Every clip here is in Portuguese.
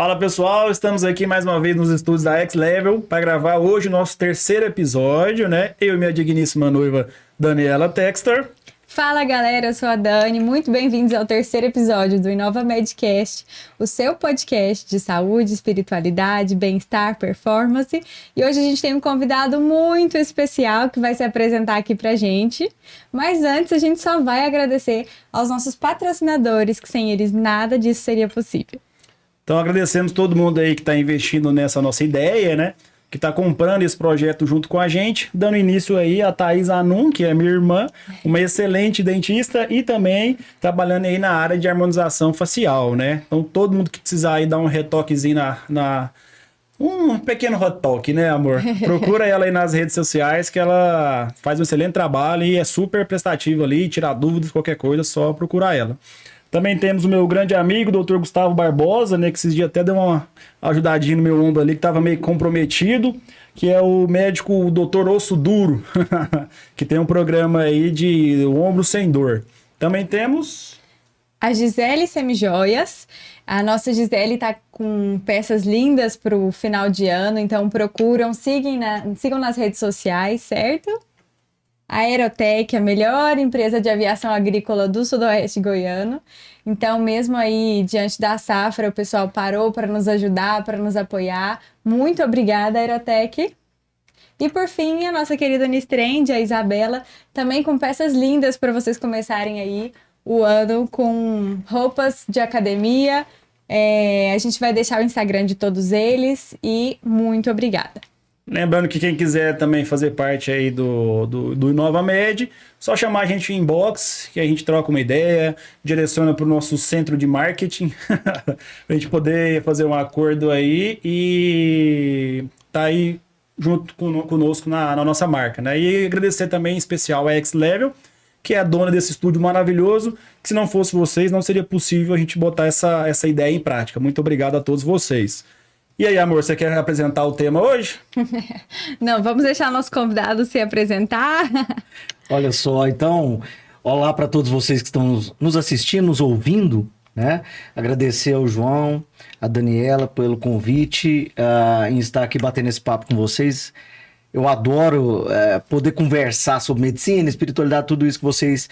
Fala pessoal, estamos aqui mais uma vez nos estúdios da X-Level para gravar hoje o nosso terceiro episódio, né? Eu e minha digníssima noiva Daniela Textor. Fala galera, eu sou a Dani, muito bem-vindos ao terceiro episódio do Inova Medcast, o seu podcast de saúde, espiritualidade, bem-estar, performance. E hoje a gente tem um convidado muito especial que vai se apresentar aqui pra gente. Mas antes a gente só vai agradecer aos nossos patrocinadores, que sem eles nada disso seria possível. Então agradecemos todo mundo aí que está investindo nessa nossa ideia, né? Que está comprando esse projeto junto com a gente, dando início aí a Thaís Anum, que é minha irmã, uma excelente dentista e também trabalhando aí na área de harmonização facial, né? Então todo mundo que precisar aí dar um retoquezinho um pequeno retoque, né, amor? Procura ela aí nas redes sociais que ela faz um excelente trabalho e é super prestativa ali, tirar dúvidas, qualquer coisa, só procurar ela. Também temos o meu grande amigo, o Dr. Gustavo Barbosa, né, que esses dias até deu uma ajudadinha no meu ombro ali, que estava meio comprometido, que é o médico Dr. Osso Duro, que tem um programa aí de ombro sem dor. Também temos a Gisele Semijoias. A nossa Gisele tá com peças lindas para o final de ano, então sigam nas redes sociais, certo? A Aerotech, a melhor empresa de aviação agrícola do sudoeste goiano. Então, mesmo aí, diante da safra, o pessoal parou para nos ajudar, para nos apoiar. Muito obrigada, Aerotech. E, por fim, a nossa querida Nistrend, a Isabela, também com peças lindas para vocês começarem aí o ano com roupas de academia. A gente vai deixar o Instagram de todos eles e muito obrigada. Lembrando que quem quiser também fazer parte aí do Inova Med, só chamar a gente em inbox, que a gente troca uma ideia, direciona para o nosso centro de marketing, para a gente poder fazer um acordo aí e tá aí junto conosco na nossa marca, né? E agradecer também em especial a X-Level, que é a dona desse estúdio maravilhoso, que se não fosse vocês, não seria possível a gente botar essa ideia em prática. Muito obrigado a todos vocês. E aí, amor, você quer apresentar o tema hoje? Não, vamos deixar nosso convidado se apresentar. Olha só, então, olá para todos vocês que estão nos assistindo, nos ouvindo, né? Agradecer ao João, a Daniela pelo convite, em estar aqui batendo esse papo com vocês. Eu adoro poder conversar sobre medicina, espiritualidade, tudo isso que vocês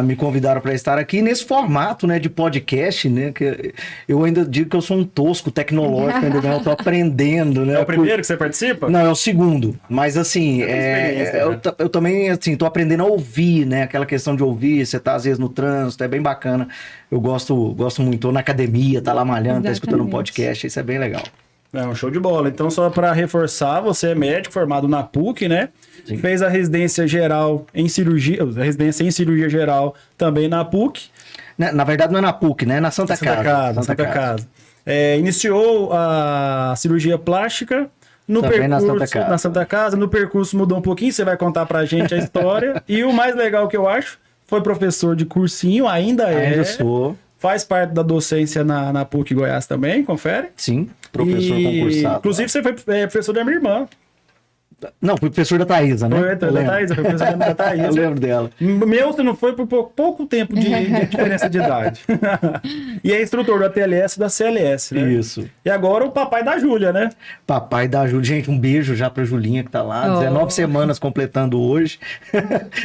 me convidaram para estar aqui nesse formato, né, de podcast, né, que eu ainda digo que eu sou um tosco tecnológico, ainda não estou aprendendo, né? É o primeiro que você participa? Não, é o segundo, mas assim, eu também, assim, tô aprendendo a ouvir, né, aquela questão de ouvir, você tá às vezes no trânsito, é bem bacana, eu gosto muito, tô na academia, tá lá malhando, tá escutando um podcast, isso é bem legal. É um show de bola. Então, só para reforçar, você é médico formado na PUC, né? Sim. Fez a residência geral em cirurgia, geral também na PUC. Na verdade, não é na PUC, né? É na Santa Casa. Iniciou a cirurgia plástica no percurso na Santa Casa. No percurso mudou um pouquinho, você vai contar pra gente a história. E o mais legal que eu acho, foi professor de cursinho, ainda sou. Faz parte da docência na PUC Goiás também, confere? Sim, professor concursado. Inclusive, você foi professor da minha irmã. Não, fui professor da Thaísa, né? Foi professor da Thaísa. Eu lembro dela. Meu, você não foi por pouco tempo de diferença de idade. E é instrutor da TLS e da CLS, né? Isso. E agora o papai da Júlia, né? Papai da Júlia. Gente, um beijo já pra Julinha que tá lá. 19 semanas completando hoje.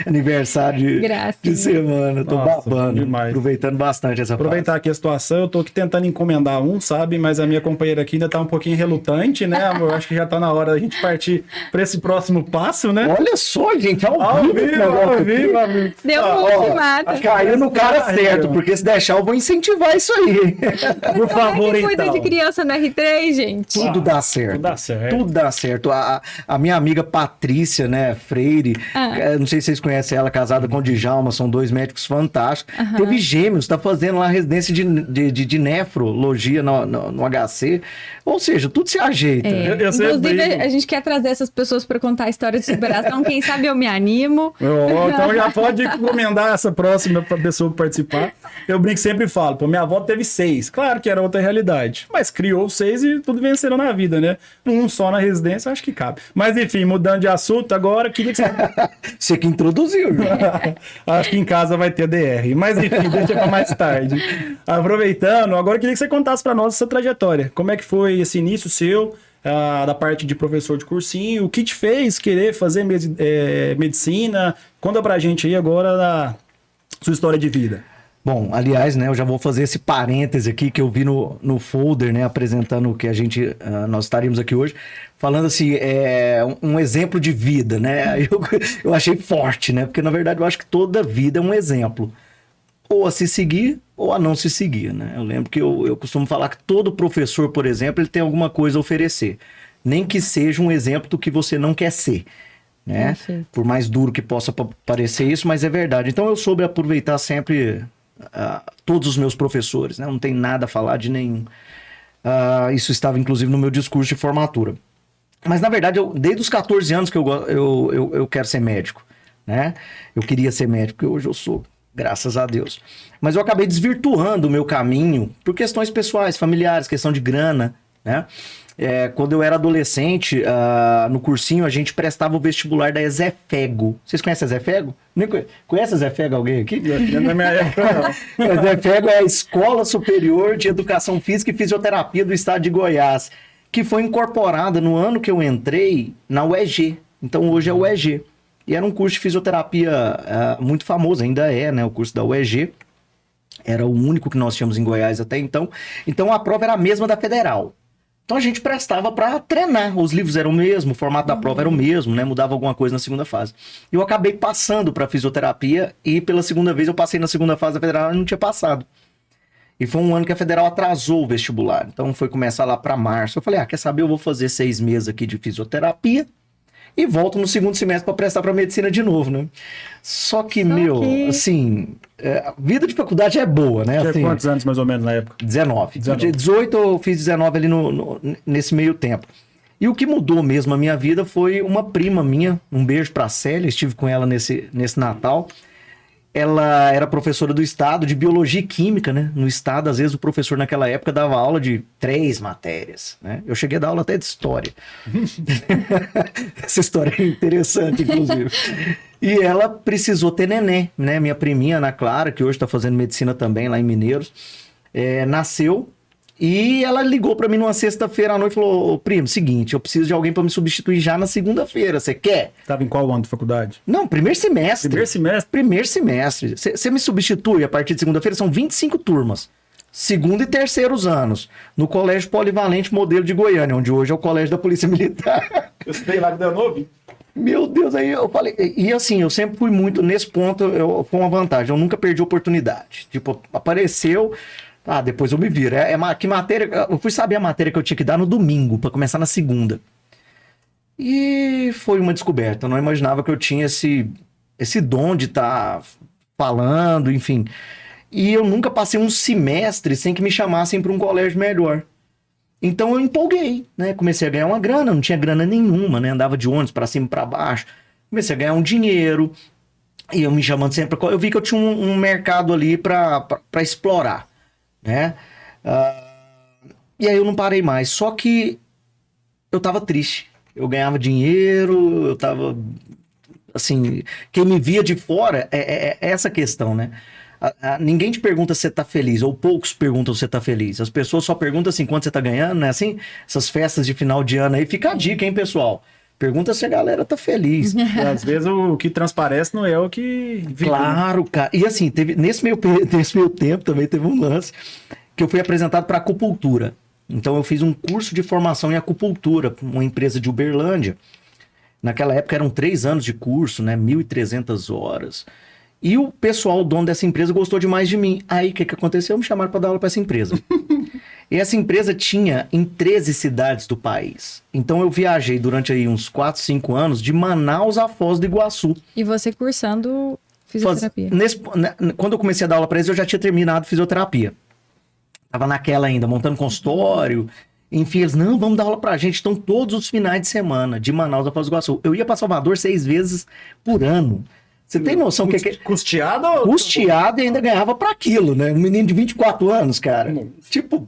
Aniversário de semana. Tô babando. Demais. Aproveitando bastante essa Aproveitar aqui a situação. Eu tô aqui tentando encomendar sabe? Mas a minha companheira aqui ainda tá um pouquinho relutante, né, amor? Acho que já tá na hora da gente partir pra esse próximo passo, né? Olha só, gente, ao vivo. Deu muito mata. Caiu no cara certo, porque se deixar eu vou incentivar isso aí. Por favor, então. Cuida de criança no R3, gente. Tudo dá certo. Tudo dá certo. A minha amiga Patrícia, né, Freire, não sei se vocês conhecem ela, casada com o Djalma, são dois médicos fantásticos. Teve gêmeos, tá fazendo lá residência de nefrologia no HC. Ou seja, tudo se ajeita. Inclusive, a gente quer trazer essas pessoas pessoas para contar a história de superação. Quem sabe eu me animo. Então já pode encomendar essa próxima pra pessoa participar. Eu brinco sempre e falo, pô, minha avó teve 6. Claro que era outra realidade, mas criou 6 e tudo venceram na vida, né? Um só na residência, acho que cabe. Mas enfim, mudando de assunto, agora queria que você... Você que introduziu, João. Acho que em casa vai ter DR. Mas enfim, deixa pra mais tarde. Aproveitando, agora eu queria que você contasse pra nós essa trajetória. Como é que foi esse início seu, da parte de professor de cursinho? O que te fez querer fazer medicina? Conta pra gente aí agora da sua história de vida. Bom, aliás, né, eu já vou fazer esse parêntese aqui que eu vi no folder, né, apresentando o que nós estaríamos aqui hoje, falando assim, um exemplo de vida, né, eu achei forte, né, porque na verdade eu acho que toda vida é um exemplo, ou a se seguir ou a não se seguir, né, eu lembro que eu costumo falar que todo professor, por exemplo, ele tem alguma coisa a oferecer, nem que seja um exemplo do que você não quer ser. Né? Por mais duro que possa parecer isso, mas é verdade. Então eu soube aproveitar sempre todos os meus professores, né? Não tem nada a falar de nenhum. Isso estava inclusive no meu discurso de formatura. Mas na verdade, desde os 14 anos que eu quero ser médico, né? Eu queria ser médico, e hoje eu sou, graças a Deus. Mas eu acabei desvirtuando o meu caminho por questões pessoais, familiares, questão de grana, né? Quando eu era adolescente, no cursinho, a gente prestava o vestibular da Ezefego. Vocês conhecem a Ezefego? Conhece a Ezefego alguém aqui? Na minha época, não. A Ezefego é a Escola Superior de Educação Física e Fisioterapia do Estado de Goiás, que foi incorporada no ano que eu entrei na UEG. Então, hoje é o UEG. E era um curso de fisioterapia muito famoso, ainda é, né? O curso da UEG. Era o único que nós tínhamos em Goiás até então. Então, a prova era a mesma da Federal. Então a gente prestava para treinar, os livros eram o mesmo, o formato da prova era o mesmo, né? Mudava alguma coisa na segunda fase. Eu acabei passando para fisioterapia e pela segunda vez eu passei na segunda fase da Federal e não tinha passado. E foi um ano que a Federal atrasou o vestibular, então foi começar lá para março. Eu falei, quer saber, eu vou fazer 6 meses aqui de fisioterapia e volto no segundo semestre para prestar para medicina de novo, né? Só que, assim, a vida de faculdade é boa, né? Tinha assim, quantos anos mais ou menos na época? 19. 18 eu fiz 19 ali nesse meio tempo. E o que mudou mesmo a minha vida foi uma prima minha, um beijo pra Célia, estive com ela nesse Natal. Ela era professora do estado de biologia e química, né? No estado, às vezes o professor naquela época dava aula de 3 matérias, né? Eu cheguei a dar aula até de história. Essa história é interessante, inclusive. E ela precisou ter neném, né? Minha priminha, Ana Clara, que hoje está fazendo medicina também lá em Mineiros, nasceu. E ela ligou para mim numa sexta-feira à noite e falou, primo, seguinte, eu preciso de alguém para me substituir já na segunda-feira, você quer? Tava em qual ano de faculdade? Não, primeiro semestre. Primeiro semestre? Primeiro semestre. Você me substitui a partir de segunda-feira, são 25 turmas. Segundo e terceiros anos. No Colégio Polivalente Modelo de Goiânia, onde hoje é o Colégio da Polícia Militar. Eu estudei lá que deu novo. Meu Deus, aí eu falei... E assim, eu sempre fui muito... Nesse ponto, foi uma vantagem. Eu nunca perdi oportunidade. Tipo, apareceu... depois eu me viro. Que matéria... Eu fui saber a matéria que eu tinha que dar no domingo, para começar na segunda. E foi uma descoberta. Eu não imaginava que eu tinha esse dom de estar falando, enfim. E eu nunca passei um semestre sem que me chamassem para um colégio melhor. Então eu empolguei, né? Comecei a ganhar uma grana, não tinha grana nenhuma, né? Andava de ônibus para cima e para baixo. Comecei a ganhar um dinheiro. E eu me chamando sempre... Eu vi que eu tinha um mercado ali para explorar, né? E aí eu não parei mais. Só que eu tava triste. Eu ganhava dinheiro, eu tava... Assim, quem me via de fora é essa questão, né? Ninguém te pergunta se você tá feliz, ou poucos perguntam se você tá feliz. As pessoas só perguntam assim, quanto você tá ganhando, né? Assim, essas festas de final de ano aí, fica a dica, hein, pessoal? Pergunta se a galera tá feliz. Às vezes o que transparece não é o que... Claro, cara. E assim, nesse meio tempo também teve um lance que eu fui apresentado para acupuntura. Então eu fiz um curso de formação em acupuntura, uma empresa de Uberlândia. Naquela época eram 3 anos de curso, né? 1.300 horas. E o pessoal, o dono dessa empresa, gostou demais de mim. Aí, o que aconteceu? Me chamaram para dar aula para essa empresa. E essa empresa tinha em 13 cidades do país. Então, eu viajei durante aí uns 4, 5 anos de Manaus a Foz do Iguaçu. E você cursando fisioterapia? Quando eu comecei a dar aula para eles, eu já tinha terminado fisioterapia. Tava naquela ainda, montando consultório. Enfim, eles, não, vamos dar aula pra gente. Então, todos os finais de semana, de Manaus a Foz do Iguaçu. Eu ia pra Salvador 6 vezes por ano. Você tem noção que é Custeado ou... custeado e ainda ganhava pra aquilo, né? Um menino de 24 anos, cara. Tipo...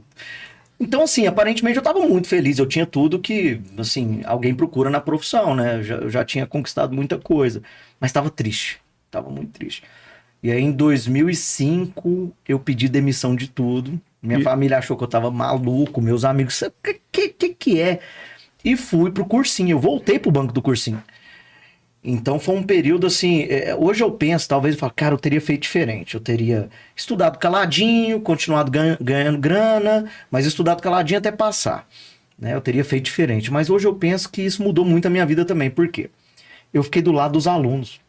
Então, assim, aparentemente eu tava muito feliz. Eu tinha tudo que, assim, alguém procura na profissão, né? Eu já tinha conquistado muita coisa. Mas tava triste. Tava muito triste. E aí, em 2005, eu pedi demissão de tudo. Minha família achou que eu tava maluco. Meus amigos, o que é? E fui pro cursinho. Eu voltei pro banco do cursinho. Então foi um período assim, hoje eu penso, talvez eu falo, cara, eu teria feito diferente. Eu teria estudado caladinho, continuado ganhando grana, mas estudado caladinho até passar. Né? Eu teria feito diferente. Mas hoje eu penso que isso mudou muito a minha vida também. Por quê? Eu fiquei do lado dos alunos.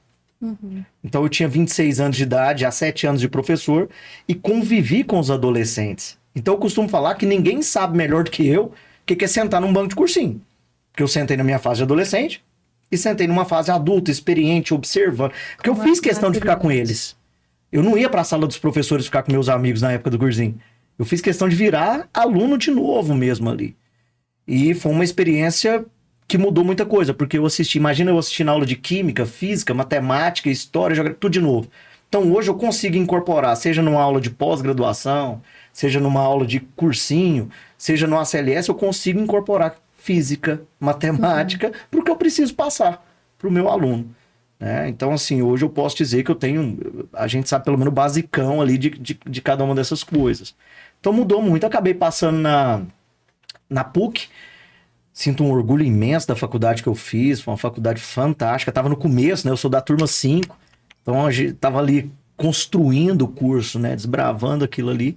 Então eu tinha 26 anos de idade, há 7 anos de professor, e convivi com os adolescentes. Então eu costumo falar que ninguém sabe melhor do que eu o que é sentar num banco de cursinho. Porque eu sentei na minha fase de adolescente, e sentei numa fase adulta, experiente, observando. Porque eu fiz questão de ficar com eles. Eu não ia para a sala dos professores ficar com meus amigos na época do cursinho. Eu fiz questão de virar aluno de novo mesmo ali. E foi uma experiência que mudou muita coisa. Porque eu assisti, imagina eu assistindo aula de química, física, matemática, história, geografia, tudo de novo. Então hoje eu consigo incorporar, seja numa aula de pós-graduação, seja numa aula de cursinho, seja no ACLS, eu consigo incorporar física, matemática, porque eu preciso passar para o meu aluno. Né? Então, assim, hoje eu posso dizer que eu tenho, a gente sabe pelo menos o basicão ali de cada uma dessas coisas. Então mudou muito, acabei passando na PUC, sinto um orgulho imenso da faculdade que eu fiz, foi uma faculdade fantástica, estava no começo, né? Eu sou da turma 5, então a gente estava ali construindo o curso, né? Desbravando aquilo ali.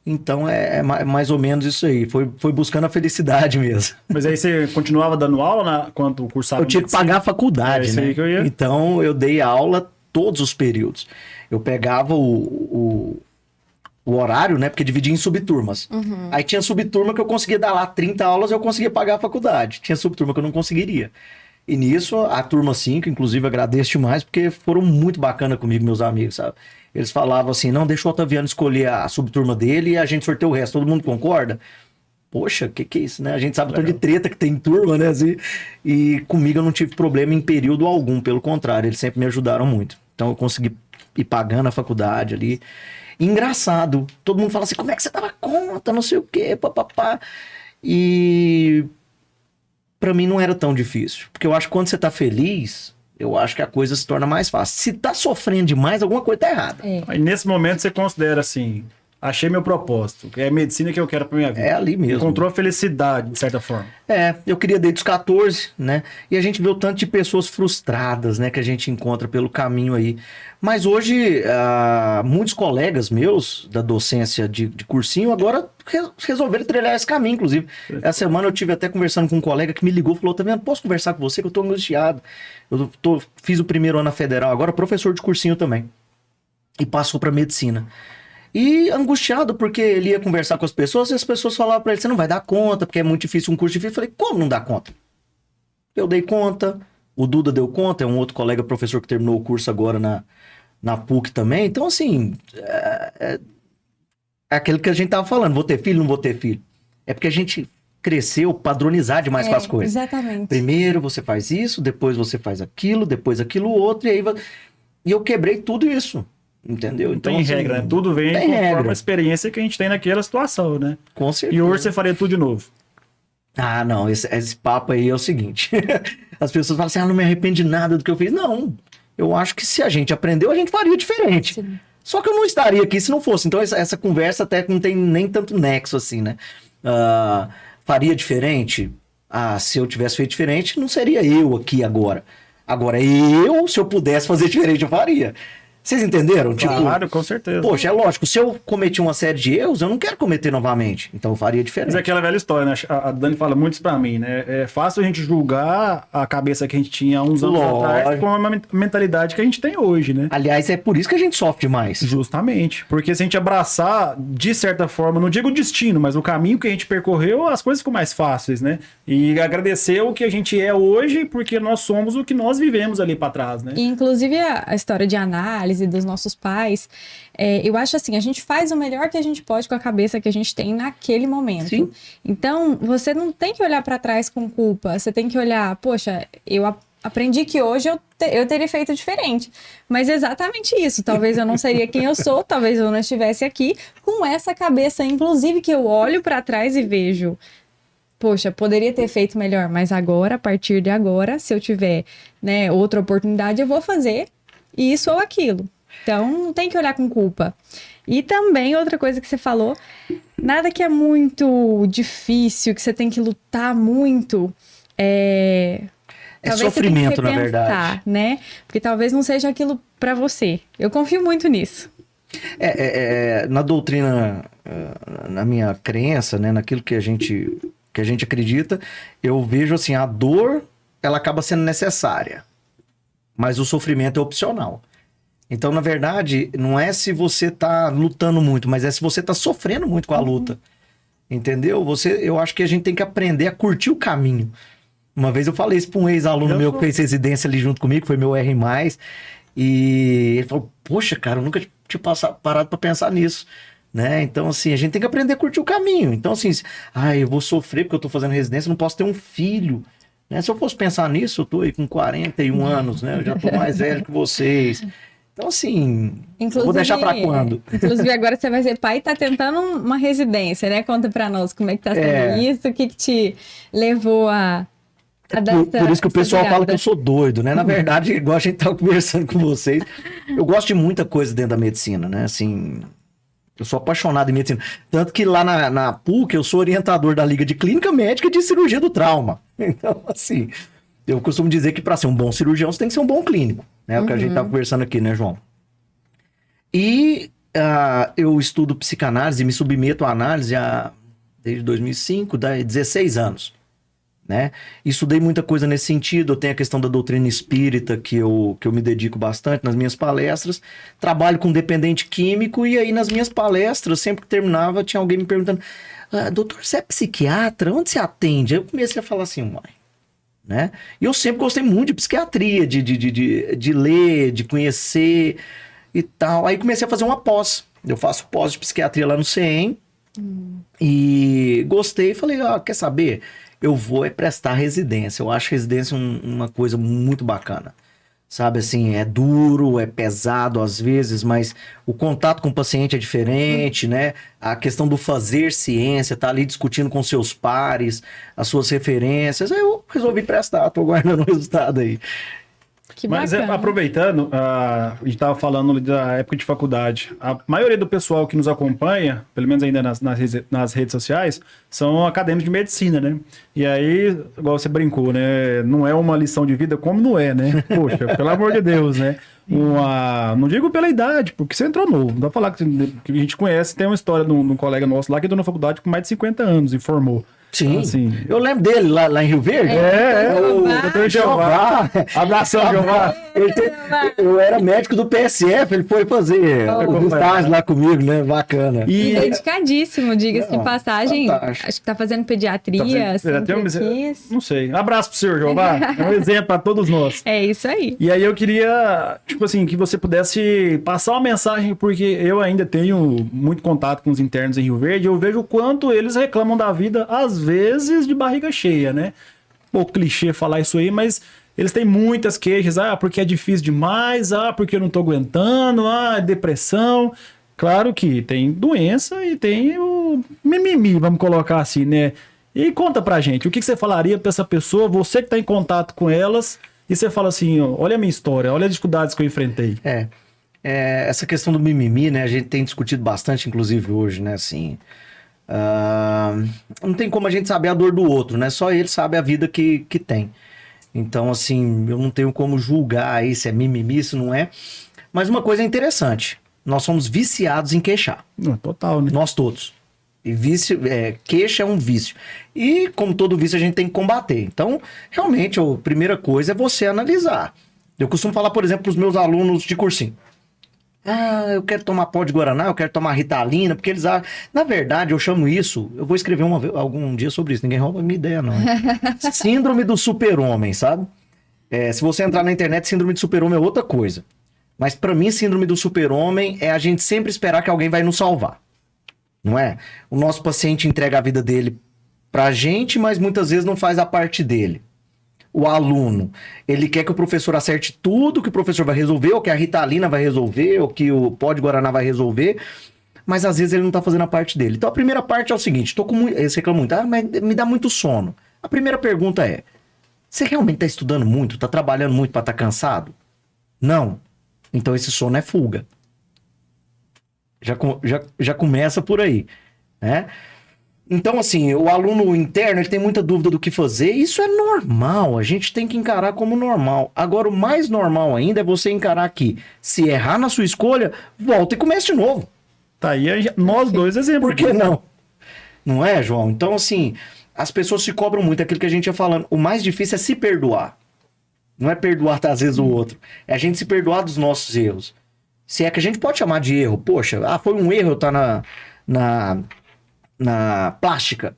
Então é mais ou menos isso aí. Foi buscando a felicidade mesmo. Mas aí você continuava dando aula quando cursava? Eu tinha que pagar a faculdade, né? Que eu ia... Então eu dei aula todos os períodos. Eu pegava o horário, né? Porque dividia em subturmas. Aí tinha subturma que eu conseguia dar lá 30 aulas, eu conseguia pagar a faculdade. Tinha subturma que eu não conseguiria. E nisso, a turma 5, inclusive, agradeço demais, porque foram muito bacana comigo, meus amigos, sabe? Eles falavam assim, não, deixa o Otaviano escolher a subturma dele e a gente sorteia o resto. Todo mundo concorda? Poxa, que é isso, né? A gente sabe o tanto de treta que tem em turma, né? Assim, e comigo eu não tive problema em período algum, pelo contrário, eles sempre me ajudaram muito. Então eu consegui ir pagando a faculdade ali. E engraçado, todo mundo fala assim, como é que você dava conta, não sei o quê, papapá. E pra mim não era tão difícil. Porque eu acho que quando você tá feliz, eu acho que a coisa se torna mais fácil. Se tá sofrendo demais, alguma coisa tá errada. Aí nesse momento você considera assim, achei meu propósito, que é a medicina que eu quero pra minha vida. É ali mesmo. Encontrou a felicidade, de certa forma. Eu queria desde os 14, né? E a gente vê o tanto de pessoas frustradas, né? Que a gente encontra pelo caminho aí. Mas hoje, muitos colegas meus da docência de cursinho agora resolveram trilhar esse caminho, inclusive. Essa semana eu tive até conversando com um colega que me ligou e falou, tá vendo, posso conversar com você que eu tô angustiado. Fiz o primeiro ano na Federal, agora professor de cursinho também. E passou pra medicina. E angustiado, porque ele ia conversar com as pessoas e as pessoas falavam pra ele, você não vai dar conta, porque é muito difícil, um curso difícil. Eu falei, como não dá conta? Eu dei conta, o Duda deu conta, é um outro colega professor que terminou o curso agora na PUC também. Então, assim, é aquilo que a gente tava falando, vou ter filho, não vou ter filho. É porque a gente cresceu, padronizar demais com as coisas. Exatamente. Primeiro você faz isso, depois você faz aquilo, depois aquilo outro, e eu quebrei tudo isso. Entendeu? Então, Tem regra, né? Tudo vem conforme a experiência que a gente tem naquela situação, né? Com certeza. E hoje você faria tudo de novo. Ah, não, esse papo aí é o seguinte. As pessoas falam assim, não me arrependo de nada do que eu fiz. Não, eu acho que se a gente aprendeu, a gente faria diferente. Sim. Só que eu não estaria aqui se não fosse. Então essa conversa até não tem nem tanto nexo assim, né? Faria diferente? Se eu tivesse feito diferente, não seria eu aqui agora. Agora, se eu pudesse fazer diferente, eu faria. Vocês entenderam? Claro, com certeza. Poxa, é lógico, se eu cometi uma série de erros, eu não quero cometer novamente. Então eu faria diferente. Mas é aquela velha história, né? A Dani fala muito isso pra mim, né? É fácil a gente julgar a cabeça que a gente tinha há uns anos atrás com a mentalidade que a gente tem hoje, né? Aliás, é por isso que a gente sofre demais. Justamente. Porque se a gente abraçar, de certa forma, não digo o destino, mas o caminho que a gente percorreu, as coisas ficam mais fáceis, né? E agradecer o que a gente é hoje, porque nós somos o que nós vivemos ali pra trás, né? E, inclusive, a história de análise, deles e dos nossos pais, eu acho assim, a gente faz o melhor que a gente pode com a cabeça que a gente tem naquele momento. Sim. Então, você não tem que olhar para trás com culpa, você tem que olhar, poxa, eu aprendi que hoje eu teria feito diferente. Mas exatamente isso. Talvez eu não seria quem eu sou, talvez eu não estivesse aqui com essa cabeça, inclusive, que eu olho para trás e vejo, poxa, poderia ter feito melhor, mas agora, a partir de agora, se eu tiver, né, outra oportunidade, eu vou fazer isso ou aquilo. Então, não tem que olhar com culpa. E também, outra coisa que você falou, nada que é muito difícil, que você tem que lutar muito, talvez sofrimento, você tenha que na repensar, verdade. né? Porque talvez não seja aquilo pra você. Eu confio muito nisso. Na doutrina, na minha crença, né, naquilo que a gente acredita, eu vejo assim, a dor, ela acaba sendo necessária, mas o sofrimento é opcional. Então, na verdade, não é se você tá lutando muito, mas é se você tá sofrendo muito com a luta. Entendeu? Eu acho que a gente tem que aprender a curtir o caminho. Uma vez eu falei isso para um ex-aluno meu que fez residência ali junto comigo, que foi meu R+, e ele falou, poxa, cara, eu nunca tinha parado para pensar nisso, né? Então, assim, a gente tem que aprender a curtir o caminho. Então, assim, eu vou sofrer porque eu tô fazendo residência, eu não posso ter um filho, né? Se eu fosse pensar nisso, eu tô aí com 41 anos, né? Eu já tô mais velho que vocês. Então, assim, vou deixar para quando? Inclusive, agora você vai ser pai e tá tentando uma residência, né? Conta para nós como é que tá sendo isso, o que te levou a por isso que o pessoal fala que eu sou doido, né? Na verdade, igual a gente tava conversando com vocês, eu gosto de muita coisa dentro da medicina, né? Assim, eu sou apaixonado em medicina. Tanto que lá na PUC eu sou orientador da Liga de Clínica Médica e de Cirurgia do Trauma. Então, assim, eu costumo dizer que para ser um bom cirurgião você tem que ser um bom clínico, né? O que a gente tava conversando aqui, né, João? E eu estudo psicanálise e me submeto à análise desde 2005, 16 anos. Né? Estudei muita coisa nesse sentido. Eu tenho a questão da doutrina espírita que eu me dedico bastante nas minhas palestras. Trabalho com dependente químico e aí nas minhas palestras, sempre que terminava, tinha alguém me perguntando: doutor, você é psiquiatra? Onde você atende? Aí eu comecei a falar assim, mãe, né? E eu sempre gostei muito de psiquiatria, de ler, de conhecer e tal. Aí comecei a fazer uma pós. Eu faço pós de psiquiatria lá no CEM e gostei e falei, quer saber? Eu vou prestar residência. Eu acho residência uma coisa muito bacana. Sabe, assim, é duro, é pesado às vezes, mas o contato com o paciente é diferente, né? A questão do fazer ciência, tá ali discutindo com seus pares, as suas referências. Aí eu resolvi prestar, tô guardando o resultado aí. Que Mas bacana. aproveitando, a gente estava falando da época de faculdade. A maioria do pessoal que nos acompanha, pelo menos ainda nas redes sociais, são acadêmicos de medicina, né? E aí, igual você brincou, né? Não é uma lição de vida como não é, né? Poxa, pelo amor de Deus, né? Não digo pela idade, porque você entrou novo. Não dá pra falar que a gente conhece. Tem uma história de um colega nosso lá que entrou na faculdade com mais de 50 anos e formou. Sim, assim, eu lembro dele lá em Rio Verde. O doutor Jeová. Abração, Jeová. Eu era médico do PSF, ele foi fazer um estágio lá comigo, né? Bacana. E dedicadíssimo, diga-se de passagem. Fantástico. Acho que tá fazendo pediatria. Não sei. Abraço pro senhor, Jeová. É um exemplo para todos nós. É isso aí. E aí eu queria, tipo assim, que você pudesse passar uma mensagem, porque eu ainda tenho muito contato com os internos em Rio Verde, eu vejo o quanto eles reclamam da vida, às vezes, de barriga cheia, né? Pô, clichê falar isso aí, mas eles têm muitas queixas, porque é difícil demais, porque eu não tô aguentando, depressão. Claro que tem doença e tem o mimimi, vamos colocar assim, né? E conta pra gente, o que você falaria pra essa pessoa, você que tá em contato com elas, e você fala assim, olha a minha história, olha as dificuldades que eu enfrentei. Essa questão do mimimi, né? A gente tem discutido bastante, inclusive hoje, né? Assim, não tem como a gente saber a dor do outro, né? Só ele sabe a vida que tem. Então, assim, eu não tenho como julgar aí se é mimimi, se não é. Mas uma coisa é interessante, nós somos viciados em queixar. Total, né? Nós todos. E queixa é um vício. E, como todo vício, a gente tem que combater. Então, realmente, a primeira coisa é você analisar. Eu costumo falar, por exemplo, para os meus alunos de cursinho. Eu quero tomar pó de Guaraná, eu quero tomar Ritalina, porque eles acham... Na verdade, eu chamo isso... Eu vou escrever algum dia sobre isso, ninguém rouba a minha ideia, não. Síndrome do super-homem, sabe? Se você entrar na internet, síndrome do super-homem é outra coisa. Mas pra mim, síndrome do super-homem é a gente sempre esperar que alguém vai nos salvar. Não é? O nosso paciente entrega a vida dele pra gente, mas muitas vezes não faz a parte dele. O aluno, ele quer que o professor acerte tudo, que o professor vai resolver, ou que a Ritalina vai resolver, ou que o pó de Guaraná vai resolver, mas às vezes ele não tá fazendo a parte dele. Então a primeira parte é o seguinte, eles reclamam muito, mas me dá muito sono. A primeira pergunta é, você realmente tá estudando muito, tá trabalhando muito pra estar cansado? Não. Então esse sono é fuga. Já começa por aí, né? Então, assim, o aluno interno, ele tem muita dúvida do que fazer. Isso é normal, a gente tem que encarar como normal. Agora, o mais normal ainda é você encarar que, se errar na sua escolha, volta e comece de novo. Tá aí nós dois exemplos. Por que não? Não é, João? Então, assim, as pessoas se cobram muito, aquilo que a gente ia falando. O mais difícil é se perdoar. Não é perdoar, às vezes, o outro. É a gente se perdoar dos nossos erros. Se é que a gente pode chamar de erro. Poxa, foi um erro eu estar na plástica.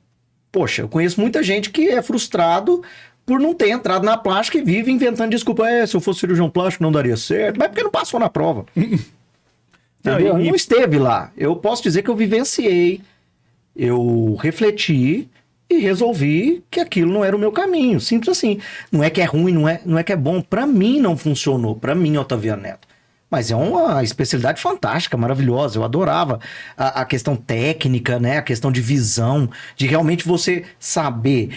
Poxa, eu conheço muita gente que é frustrado por não ter entrado na plástica e vive inventando desculpa. Se eu fosse cirurgião plástico não daria certo. Mas porque não passou na prova. Entendeu? Não esteve lá. Eu posso dizer que eu vivenciei, eu refleti e resolvi que aquilo não era o meu caminho. Simples assim. Não é que é ruim, não é que é bom. Pra mim não funcionou. Pra mim, Otaviano Neto. Mas é uma especialidade fantástica, maravilhosa. Eu adorava a questão técnica, né? A questão de visão, de realmente você saber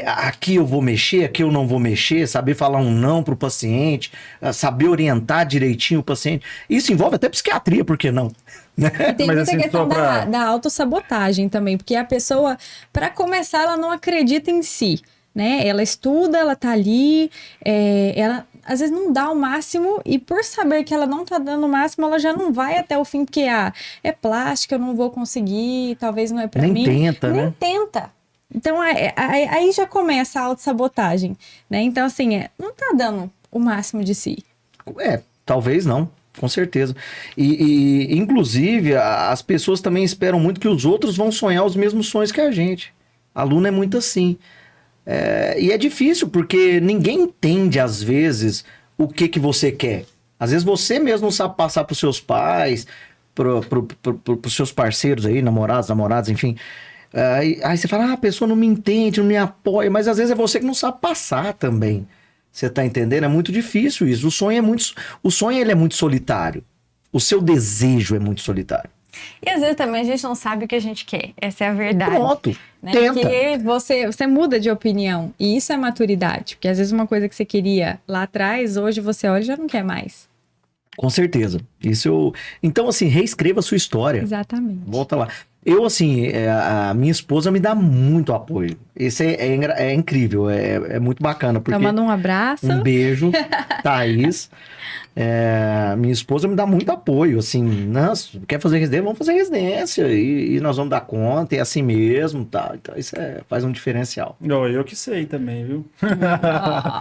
aqui eu vou mexer, aqui eu não vou mexer, saber falar um não para o paciente, saber orientar direitinho o paciente. Isso envolve até psiquiatria, por que não? E tem Mas, muita assim, questão só pra- da autossabotagem também, porque a pessoa, para começar, ela não acredita em si, né? Ela estuda, ela tá ali, ela às vezes não dá o máximo e por saber que ela não tá dando o máximo, ela já não vai até o fim, porque é plástica, eu não vou conseguir, talvez não é pra Nem mim. tenta, Nem né? tenta. Então, aí já começa a autossabotagem, né? Então, assim, não tá dando o máximo de si. Talvez não. Com certeza. E inclusive, as pessoas também esperam muito que os outros vão sonhar os mesmos sonhos que a gente. Aluno é muito assim. E é difícil, porque ninguém entende, às vezes, o que você quer. Às vezes você mesmo não sabe passar para os seus pais, para os seus parceiros aí, namorados, enfim. Aí você fala, a pessoa não me entende, não me apoia, mas às vezes é você que não sabe passar também. Você tá entendendo? É muito difícil isso. O sonho ele é muito solitário. O seu desejo é muito solitário. E às vezes também a gente não sabe o que a gente quer. Essa é a verdade. Pronto. Né? Tenta. Porque você muda de opinião. E isso é maturidade. Porque às vezes uma coisa que você queria lá atrás, hoje você olha e já não quer mais. Com certeza. Então, assim, reescreva a sua história. Exatamente. Volta lá. Eu, assim, a minha esposa me dá muito apoio. Esse é incrível, é muito bacana. Porque Então manda um abraço. um beijo, Thaís. Minha esposa me dá muito apoio, assim, nossa, quer fazer residência? Vamos fazer residência e nós vamos dar conta, é assim mesmo, tá? Então isso faz um diferencial. Eu que sei também, viu?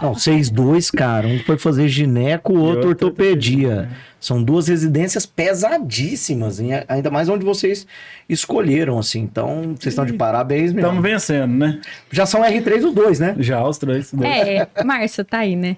Não, vocês dois, cara, um foi fazer gineco, o outro ortopedia. São duas residências pesadíssimas, ainda mais onde vocês escolheram, assim. Então, vocês estão de parabéns mesmo. Estamos vencendo, né? Já são R3 os dois, né? Já, os três. Márcio, tá aí, né?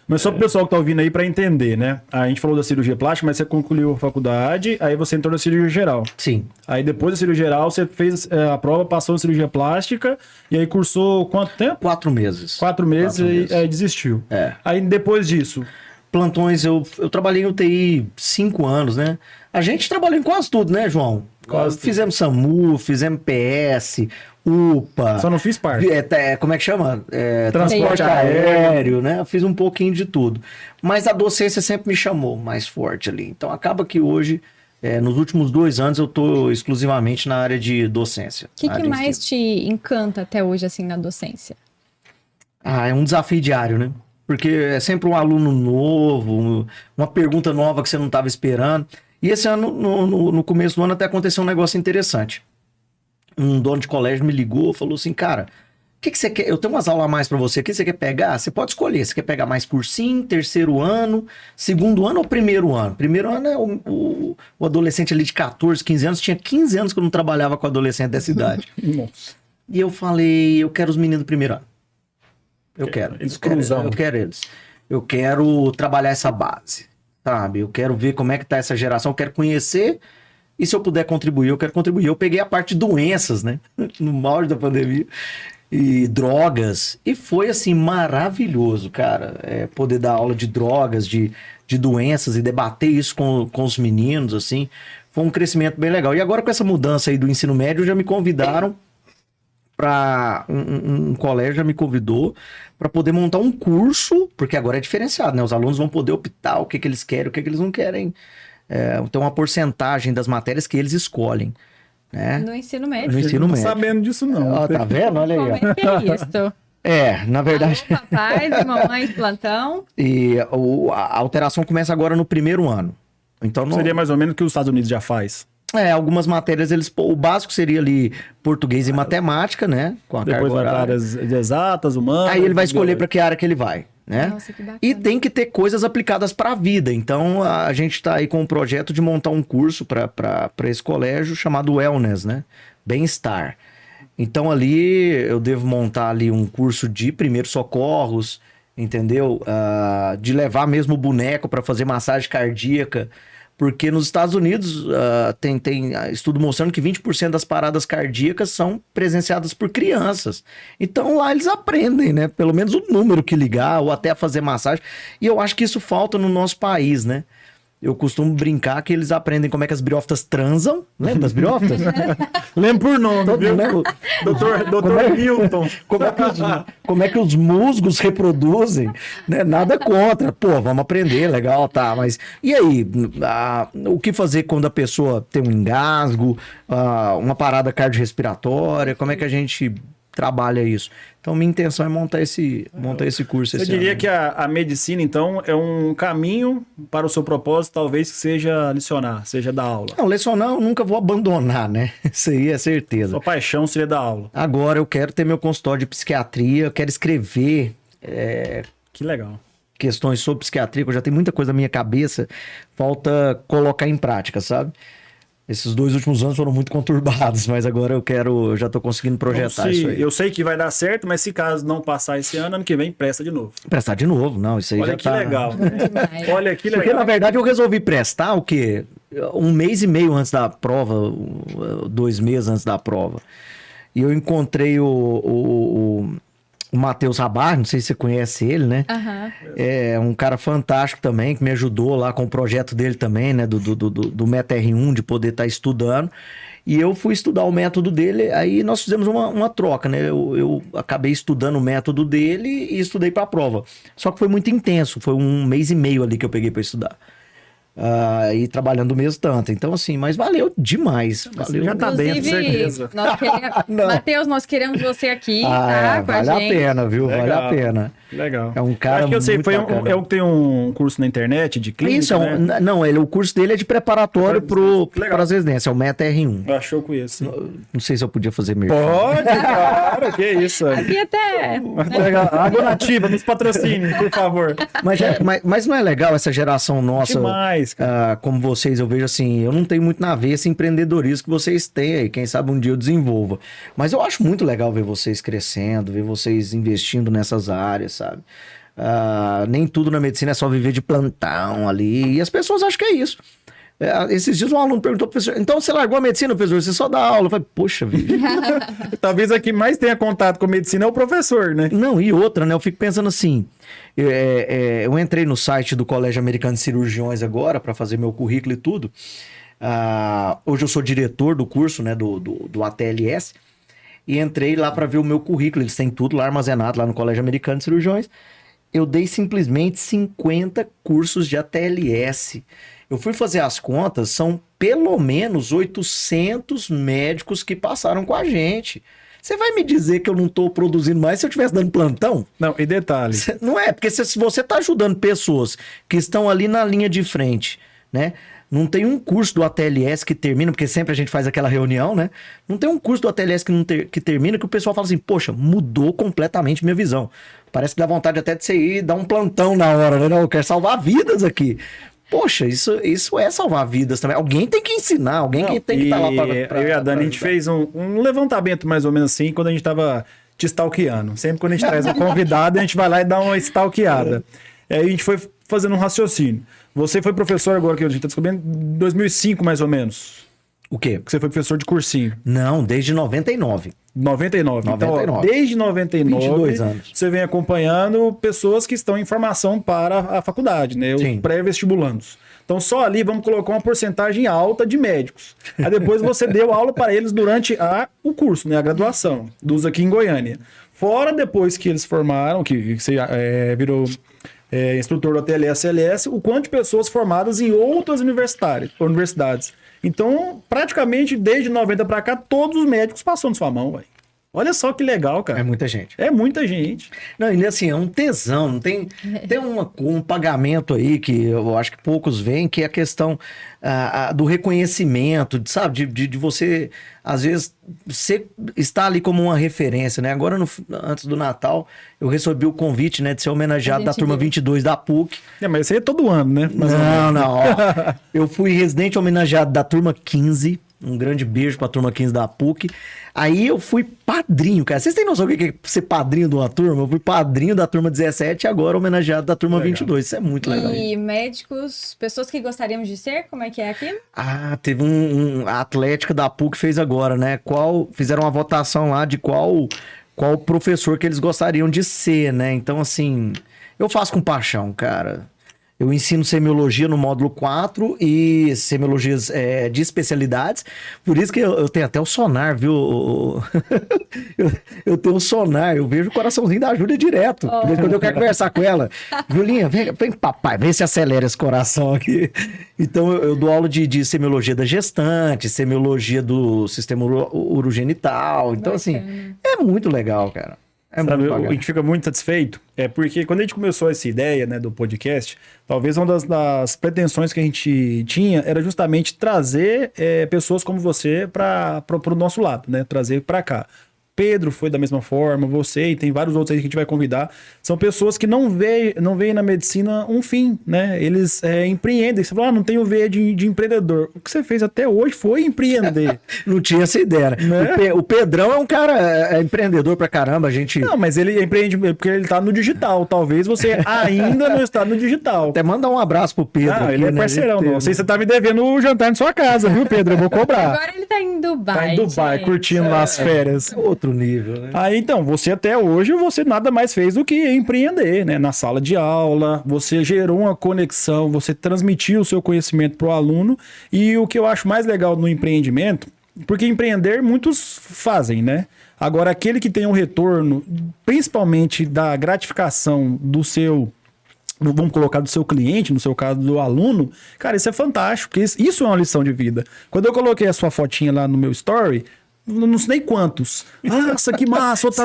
Mas só pro pessoal que tá ouvindo aí pra entender, né? A gente falou da cirurgia plástica, mas você concluiu a faculdade, aí você entrou na cirurgia geral. Sim. Aí depois da cirurgia geral, você fez a prova, passou na cirurgia plástica, e aí cursou quanto tempo? 4 meses. 4 meses e aí desistiu. Aí depois disso... Plantões, eu trabalhei em UTI 5 anos, né? A gente trabalhou em quase tudo, né, João? Fizemos SAMU, fizemos PS, UPA. Só não fiz parte. Como é que chama? Transporte aéreo, né? Eu fiz um pouquinho de tudo. Mas a docência sempre me chamou mais forte ali. Então acaba que hoje, nos últimos 2 anos, eu estou exclusivamente na área de docência. O que mais te encanta até hoje, assim, na docência? É um desafio diário, né? Porque é sempre um aluno novo, uma pergunta nova que você não estava esperando. E esse ano, no começo do ano, até aconteceu um negócio interessante. Um dono de colégio me ligou, falou assim, cara, o que você quer? Eu tenho umas aulas a mais para você, o que você quer pegar? Você pode escolher, você quer pegar mais cursinho, 3º ano, 2º ano ou 1º ano? 1º ano é o adolescente ali de 14, 15 anos, tinha 15 anos que eu não trabalhava com adolescente dessa idade. Nossa. E eu falei, eu quero os meninos do 1º ano. Eu quero. Eles cruzam. Eu quero eles. Eu quero trabalhar essa base. sabe? Eu quero ver como é que tá essa geração, eu quero conhecer e se eu puder contribuir, eu quero contribuir. Eu peguei a parte de doenças, né? No auge da pandemia e drogas e foi assim maravilhoso, cara, poder dar aula de drogas, de doenças e debater isso com os meninos, assim, foi um crescimento bem legal. E agora com essa mudança aí do ensino médio, já me convidaram para um colégio já me convidou para poder montar um curso, porque agora é diferenciado, né? Os alunos vão poder optar o que eles querem, o que eles não querem. Tem uma porcentagem das matérias que eles escolhem, né? No ensino médio. No ensino Não tô médio. sabendo disso, não. Ó, tá vendo? Olha aí. Como Ó. é que é isso? Na verdade. Alô, papais e mamães de plantão. E a alteração começa agora no primeiro ano. Então não... Seria mais ou menos o que os Estados Unidos já faz. Algumas matérias, o básico seria ali português e matemática, né? Com a Depois carga vai para horária. áreas exatas, humanas. Aí ele vai escolher para que área que ele vai, né? Nossa, que bacana. E tem que ter coisas aplicadas para a vida. Então a gente está aí com um projeto de montar um curso para esse colégio chamado Wellness, né? Bem-estar. Então ali eu devo montar ali um curso de primeiros socorros, entendeu? De levar mesmo o boneco para fazer massagem cardíaca. Porque nos Estados Unidos tem estudo mostrando que 20% das paradas cardíacas são presenciadas por crianças. Então lá eles aprendem, né? Pelo menos o número que ligar ou até fazer massagem. E eu acho que isso falta no nosso país, né? Eu costumo brincar que eles aprendem como é que as briófitas transam. Lembra das briófitas? Lembro por nome, Todo viu? mundo lembra? Doutor Milton. Como é que os musgos reproduzem, né? Nada contra. Pô, vamos aprender, legal, tá. Mas e aí? O que fazer quando a pessoa tem um engasgo, uma parada cardiorrespiratória? Como é que a gente trabalha isso? Então, minha intenção é montar esse curso. Você diria que a medicina, então, é um caminho para o seu propósito, talvez que seja lecionar, seja dar aula. Não, lecionar eu nunca vou abandonar, né? Isso aí é certeza. Sua paixão seria dar aula. Agora eu quero ter meu consultório de psiquiatria, eu quero escrever Que legal. questões sobre psiquiatria, que eu já tenho muita coisa na minha cabeça, falta colocar em prática, sabe? Esses 2 últimos anos foram muito conturbados, mas agora eu já tô conseguindo projetar isso aí. Eu sei que vai dar certo, mas se caso não passar esse ano que vem, presta de novo. Prestar de novo, não, isso aí Olha já que tá... legal. Demais. Olha que legal. Porque, na verdade, eu resolvi prestar o quê? 1 mês e meio antes da prova, 2 meses antes da prova. E eu encontrei o Matheus Rabar, não sei se você conhece ele, né? Aham. É um cara fantástico também, que me ajudou lá com o projeto dele também, né? Do Meta R1, de poder estar estudando. E eu fui estudar o método dele, aí nós fizemos uma troca, né? Eu acabei estudando o método dele e estudei para a prova. Só que foi muito intenso, foi 1 mês e meio ali que eu peguei para estudar. E trabalhando o mesmo tanto. Então, assim, mas valeu demais. Valeu. já tá bem, com Inclusive, certeza. Matheus, nós queremos você aqui, tá? Com Vale a a gente. pena, viu? Vale a Legal. pena. Legal. É um cara Acho que eu sei, muito foi bacana. é um que tem um curso na internet de clínica, Isso, né? não, o curso dele é de preparatório Legal. para as residências, é o Meta R1. Eu acho que eu conheço. Não sei se eu podia fazer merchan. Pode, claro, que isso. Aqui até. Legal. Água Nativa, nos patrocine, por favor. Mas não é legal essa geração nossa, Demais, cara. como vocês, eu vejo assim, eu não tenho muito na ver esse empreendedorismo que vocês têm aí, quem sabe um dia eu desenvolva. Mas eu acho muito legal ver vocês crescendo, ver vocês investindo nessas áreas, sabe? Nem tudo na medicina é só viver de plantão ali, e as pessoas acham que é isso. Esses dias um aluno perguntou pro professor, então você largou a medicina, professor? Você só dá aula? Eu falei, poxa vida. Talvez a que mais tenha contato com medicina é o professor, né? Não, e outra, né? Eu fico pensando assim, eu entrei no site do Colégio Americano de Cirurgiões agora para fazer meu currículo e tudo. Hoje eu sou diretor do curso, né, do ATLS, e entrei lá para ver o meu currículo. Eles têm tudo lá armazenado lá no Colégio Americano de Cirurgiões. Eu dei simplesmente 50 cursos de ATLS. Eu fui fazer as contas, são pelo menos 800 médicos que passaram com a gente. Você vai me dizer que eu não estou produzindo mais se eu estivesse dando plantão? Não, e detalhe. Não é, porque se você está ajudando pessoas que estão ali na linha de frente, né? Não tem um curso do ATLS que termina, porque sempre a gente faz aquela reunião, né? Não tem um curso do ATLS que termina que o pessoal fala assim, poxa, mudou completamente minha visão. Parece que dá vontade até de você ir dar um plantão na hora, né? Não, eu quero salvar vidas aqui. Poxa, isso é salvar vidas também. Alguém tem que ensinar, alguém que tem que estar lá para... Eu e a Dani, a gente fez um levantamento mais ou menos assim, quando a gente tava te stalkeando. Sempre quando a gente traz um convidado, a gente vai lá e dá uma stalkeada. Aí a gente foi fazendo um raciocínio. Você foi professor agora, que a gente está descobrindo, em 2005 mais ou menos. O quê? Que você foi professor de cursinho. Não, desde 99. 99. Então, ó, 99. desde 99, 22 anos. você vem acompanhando pessoas que estão em formação para a faculdade, né? Os Sim. pré-vestibulandos. Então, só ali vamos colocar uma porcentagem alta de médicos. Aí depois você deu aula para eles durante o curso, né? A graduação, dos aqui em Goiânia. Fora depois que eles formaram, que você virou instrutor do ATLS-LS, o quanto de pessoas formadas em outras universidades. Então, praticamente, desde 90 para cá, todos os médicos passam na sua mão, velho. Olha só que legal, cara. É muita gente. É muita gente. Não, e assim, é um tesão, não tem um pagamento aí que eu acho que poucos veem, que é a questão do reconhecimento, sabe? De você, às vezes, estar ali como uma referência, né? Agora, antes do Natal, eu recebi o convite, né, de ser homenageado da turma 22 da PUC. Mas isso aí é todo ano, né? Não. Ó, eu fui residente homenageado da turma 15. Um grande beijo pra turma 15 da PUC. Aí eu fui padrinho, cara. Vocês têm noção do que é ser padrinho de uma turma? Eu fui padrinho da turma 17 e agora homenageado da turma 22. Isso é muito legal. E médicos, pessoas que gostaríamos de ser, como é que é aqui? Teve a Atlética da PUC fez agora, né? Fizeram uma votação lá de qual professor que eles gostariam de ser, né? Então, assim, eu faço com paixão, cara. Eu ensino semiologia no módulo 4 e semiologias de especialidades. Por isso que eu tenho até o sonar, viu? eu tenho o sonar, eu vejo o coraçãozinho da Júlia direto. Por isso, quando eu quero conversar com ela, Julinha, vem papai, vem se acelera esse coração aqui. Então eu dou aula de semiologia da gestante, semiologia do sistema urogenital. Então, assim, é muito legal, cara. Sabe, a gente fica muito satisfeito, porque quando a gente começou essa ideia, né, do podcast, talvez uma das pretensões que a gente tinha era justamente trazer pessoas como você para o nosso lado, né, trazer para cá. Pedro foi da mesma forma, você e tem vários outros aí que a gente vai convidar. São pessoas que não veem na medicina um fim, né? Eles empreendem. Você fala, não tenho veia de empreendedor. O que você fez até hoje foi empreender. Não tinha essa ideia, né? O Pedrão é um cara empreendedor pra caramba, a gente... Não, mas ele empreende porque ele tá no digital. Talvez você ainda não está no digital. Até mandar um abraço pro Pedro. Ah, ele é parceirão, não. Não sei se você tá me devendo o jantar na sua casa, viu, Pedro? Eu vou cobrar. Agora ele tá em Dubai. Tá em Dubai, gente. curtindo lá as férias. Outro nível, né? Aí, então, você até hoje, você nada mais fez do que empreender, né? Na sala de aula, você gerou uma conexão, você transmitiu o seu conhecimento para o aluno. E o que eu acho mais legal no empreendimento, porque empreender muitos fazem, né? Agora, aquele que tem um retorno, principalmente da gratificação do seu... vamos colocar do seu cliente, no seu caso do aluno, cara, isso é fantástico, porque isso é uma lição de vida. Quando eu coloquei a sua fotinha lá no meu story, não sei quantos. Nossa, que massa, tá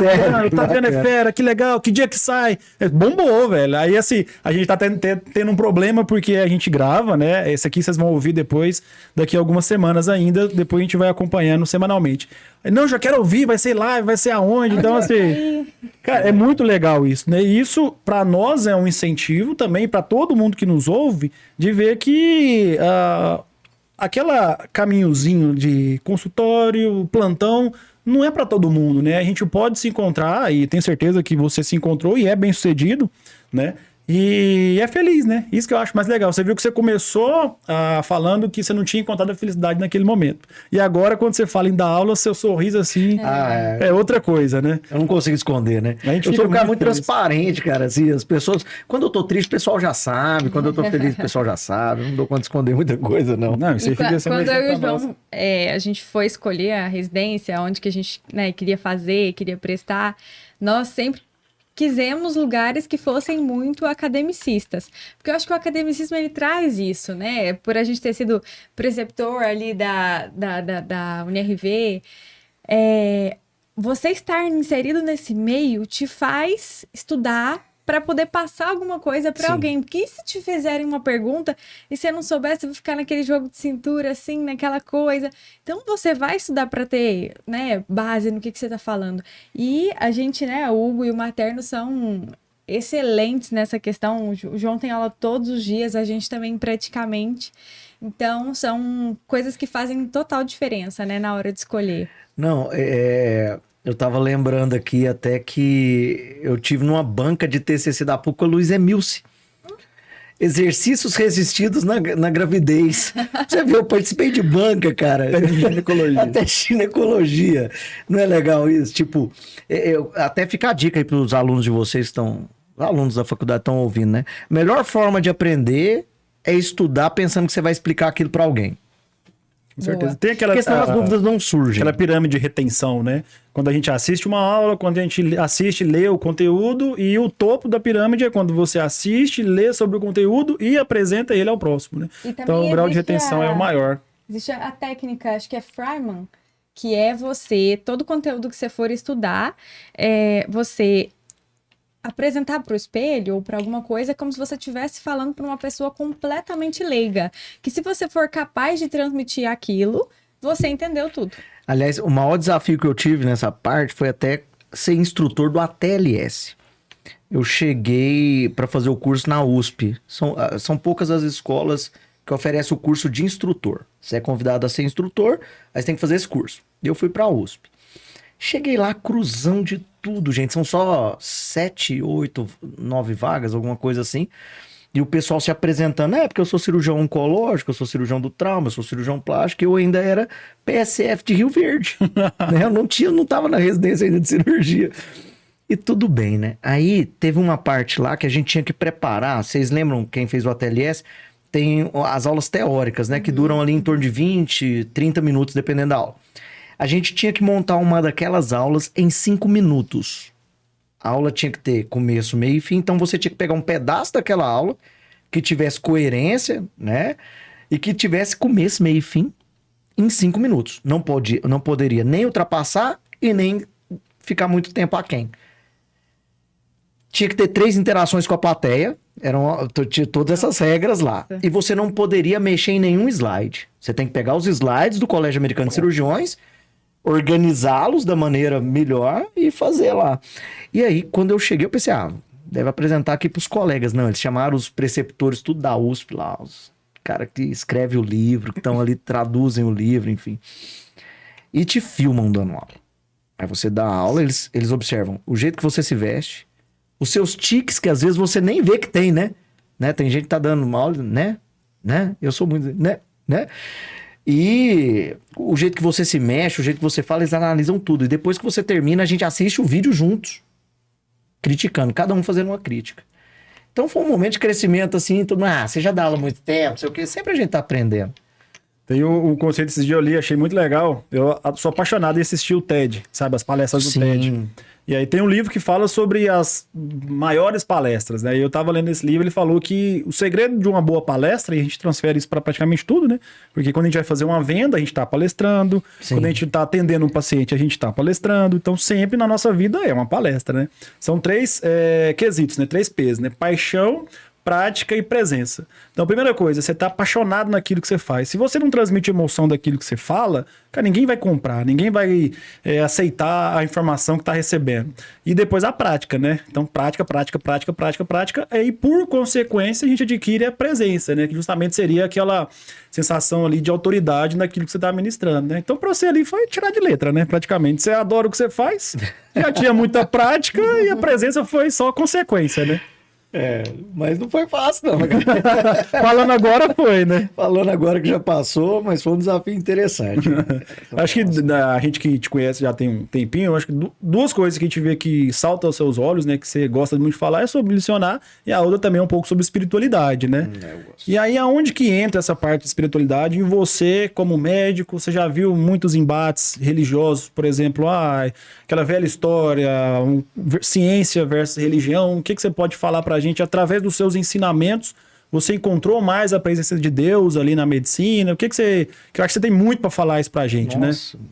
vendo, é fera, que legal, que dia que sai? Bombou, velho. Aí, assim, a gente tá tendo um problema porque a gente grava, né? Esse aqui vocês vão ouvir depois, daqui a algumas semanas ainda, depois a gente vai acompanhando semanalmente. Não, já quero ouvir, vai ser live, vai ser aonde? Então, assim, cara, é muito legal isso, né? E isso, pra nós, é um incentivo também, pra todo mundo que nos ouve, de ver que... aquela caminhozinho de consultório, plantão, não é para todo mundo, né? A gente pode se encontrar, e tenho certeza que você se encontrou e é bem sucedido, né? E é feliz, né? Isso que eu acho mais legal. Você viu que você começou falando que você não tinha encontrado a felicidade naquele momento. E agora, quando você fala em dar aula, seu sorriso assim é outra coisa, né? Eu não consigo esconder, né? Eu sou um cara muito transparente, cara. Assim, as pessoas. Quando eu tô triste, o pessoal já sabe. Quando eu tô feliz, o pessoal já sabe. Eu não dou conta de esconder muita coisa, não. Não, você fica quando eu e o João, a gente foi escolher a residência, onde que a gente queria fazer, queria prestar, nós sempre quisemos lugares que fossem muito academicistas, porque eu acho que o academicismo ele traz isso, né? Por a gente ter sido preceptor ali da UniRV, você estar inserido nesse meio te faz estudar para poder passar alguma coisa para alguém, porque e se te fizerem uma pergunta e você não souber, você vai ficar naquele jogo de cintura, assim, naquela coisa. Então, você vai estudar para ter, né, base no que você tá falando. E a gente, né, o Hugo e o Materno são excelentes nessa questão. O João tem aula todos os dias, a gente também praticamente. Então, são coisas que fazem total diferença, né, na hora de escolher. Não, eu tava lembrando aqui até que eu tive numa banca de TCC da PUC com a Luiz Emilce. Exercícios resistidos na gravidez. Você viu, eu participei de banca, cara. Até de ginecologia. Até ginecologia. Não é legal isso? Tipo, até fica a dica aí para os alunos de vocês que estão... Os alunos da faculdade estão ouvindo, né? Melhor forma de aprender é estudar pensando que você vai explicar aquilo para alguém. Com certeza. Boa. Tem aquela, Porque senão as dúvidas não surgem. aquela pirâmide de retenção, né? Quando a gente assiste uma aula, quando a gente assiste, lê o conteúdo, e o topo da pirâmide é quando você assiste, lê sobre o conteúdo e apresenta ele ao próximo, né? E também Então o grau de existe retenção é o maior. Existe a técnica, acho que é Fryman, que é você, todo conteúdo que você for estudar, você apresentar para o espelho ou para alguma coisa como se você estivesse falando para uma pessoa completamente leiga. Que se você for capaz de transmitir aquilo, você entendeu tudo. Aliás, o maior desafio que eu tive nessa parte foi até ser instrutor do ATLS. Eu cheguei para fazer o curso na USP. São poucas as escolas que oferecem o curso de instrutor. Você é convidado a ser instrutor, aí você tem que fazer esse curso. Eu fui para a USP. Cheguei lá, cruzão de tudo, gente. São só 7, 8, 9 vagas, alguma coisa assim. E o pessoal se apresentando, porque eu sou cirurgião oncológico, eu sou cirurgião do trauma, eu sou cirurgião plástico, eu ainda era PSF de Rio Verde. Né? Eu não tava na residência ainda de cirurgia. E tudo bem, né? Aí teve uma parte lá que a gente tinha que preparar. Vocês lembram, quem fez o ATLS? Tem as aulas teóricas, né? Que duram ali em torno de 20, 30 minutos, dependendo da aula. A gente tinha que montar uma daquelas aulas em 5 minutos. A aula tinha que ter começo, meio e fim. Então você tinha que pegar um pedaço daquela aula que tivesse coerência, né? E que tivesse começo, meio e fim em 5 minutos. Não poderia nem ultrapassar e nem ficar muito tempo aquém. Tinha que ter 3 interações com a plateia. Tinha todas essas regras lá. E você não poderia mexer em nenhum slide. Você tem que pegar os slides do Colégio Americano de Cirurgiões, organizá-los da maneira melhor e fazer lá. E aí, quando eu cheguei, eu pensei, deve apresentar aqui pros colegas. Não, eles chamaram os preceptores tudo da USP lá, os caras que escrevem o livro, que estão ali, traduzem o livro, enfim. E te filmam dando aula. Aí você dá aula, eles observam o jeito que você se veste, os seus tiques, que às vezes você nem vê que tem, né? Tem gente que tá dando uma aula, né? Eu sou muito, né? E o jeito que você se mexe, o jeito que você fala, eles analisam tudo. E depois que você termina, a gente assiste o vídeo juntos, criticando, cada um fazendo uma crítica. Então foi um momento de crescimento assim, todo mundo, você já dá aula há muito tempo, não sei o quê. Sempre a gente tá aprendendo. Tem um conceito esses dias eu li, achei muito legal. Eu sou apaixonado em assistir o TED, sabe? As palestras do TED. E aí tem um livro que fala sobre as maiores palestras, né? E eu tava lendo esse livro, ele falou que o segredo de uma boa palestra, e a gente transfere isso para praticamente tudo, né? Porque quando a gente vai fazer uma venda, a gente tá palestrando. Sim. Quando a gente tá atendendo um paciente, a gente tá palestrando. Então sempre na nossa vida é uma palestra, né? São 3 quesitos, né? 3 P's, né? Paixão, prática e presença. Então, a primeira coisa, você tá apaixonado naquilo que você faz. Se você não transmite emoção daquilo que você fala, cara, ninguém vai comprar, ninguém vai aceitar a informação que tá recebendo. E depois a prática, né? Então, prática. E por consequência, a gente adquire a presença, né? Que justamente seria aquela sensação ali de autoridade naquilo que você tá ministrando, né? Então, pra você ali foi tirar de letra, né? Praticamente. Você adora o que você faz, já tinha muita prática e a presença foi só consequência, né? Mas não foi fácil, não. Falando agora foi, né? Falando agora que já passou, mas foi um desafio interessante. Acho que a gente que te conhece já tem um tempinho, eu acho que 2 coisas que a gente vê que saltam aos seus olhos, né? Que você gosta muito de falar é sobre licionar, e a outra também é um pouco sobre espiritualidade, né? E aí, aonde que entra essa parte de espiritualidade em você, como médico? Você já viu muitos embates religiosos, por exemplo, aquela velha história, ciência versus religião. O que você pode falar pra gente através dos seus ensinamentos? Você encontrou mais a presença de Deus ali na medicina? O que eu acho que você tem muito para falar isso pra gente, Nossa, né?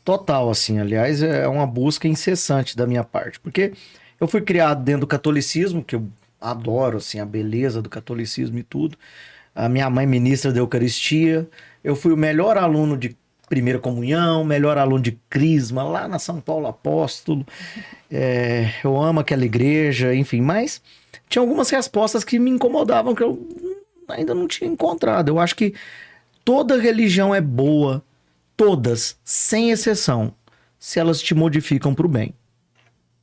Total, assim. Aliás, é uma busca incessante da minha parte. Porque eu fui criado dentro do catolicismo, que eu adoro, assim, a beleza do catolicismo e tudo. A minha mãe ministra da Eucaristia. Eu fui o melhor aluno de primeira comunhão, melhor aluno de crisma, lá na São Paulo Apóstolo. Eu amo aquela igreja, enfim, mas tinha algumas respostas que me incomodavam, que eu ainda não tinha encontrado. Eu acho que toda religião é boa, todas, sem exceção, se elas te modificam para o bem.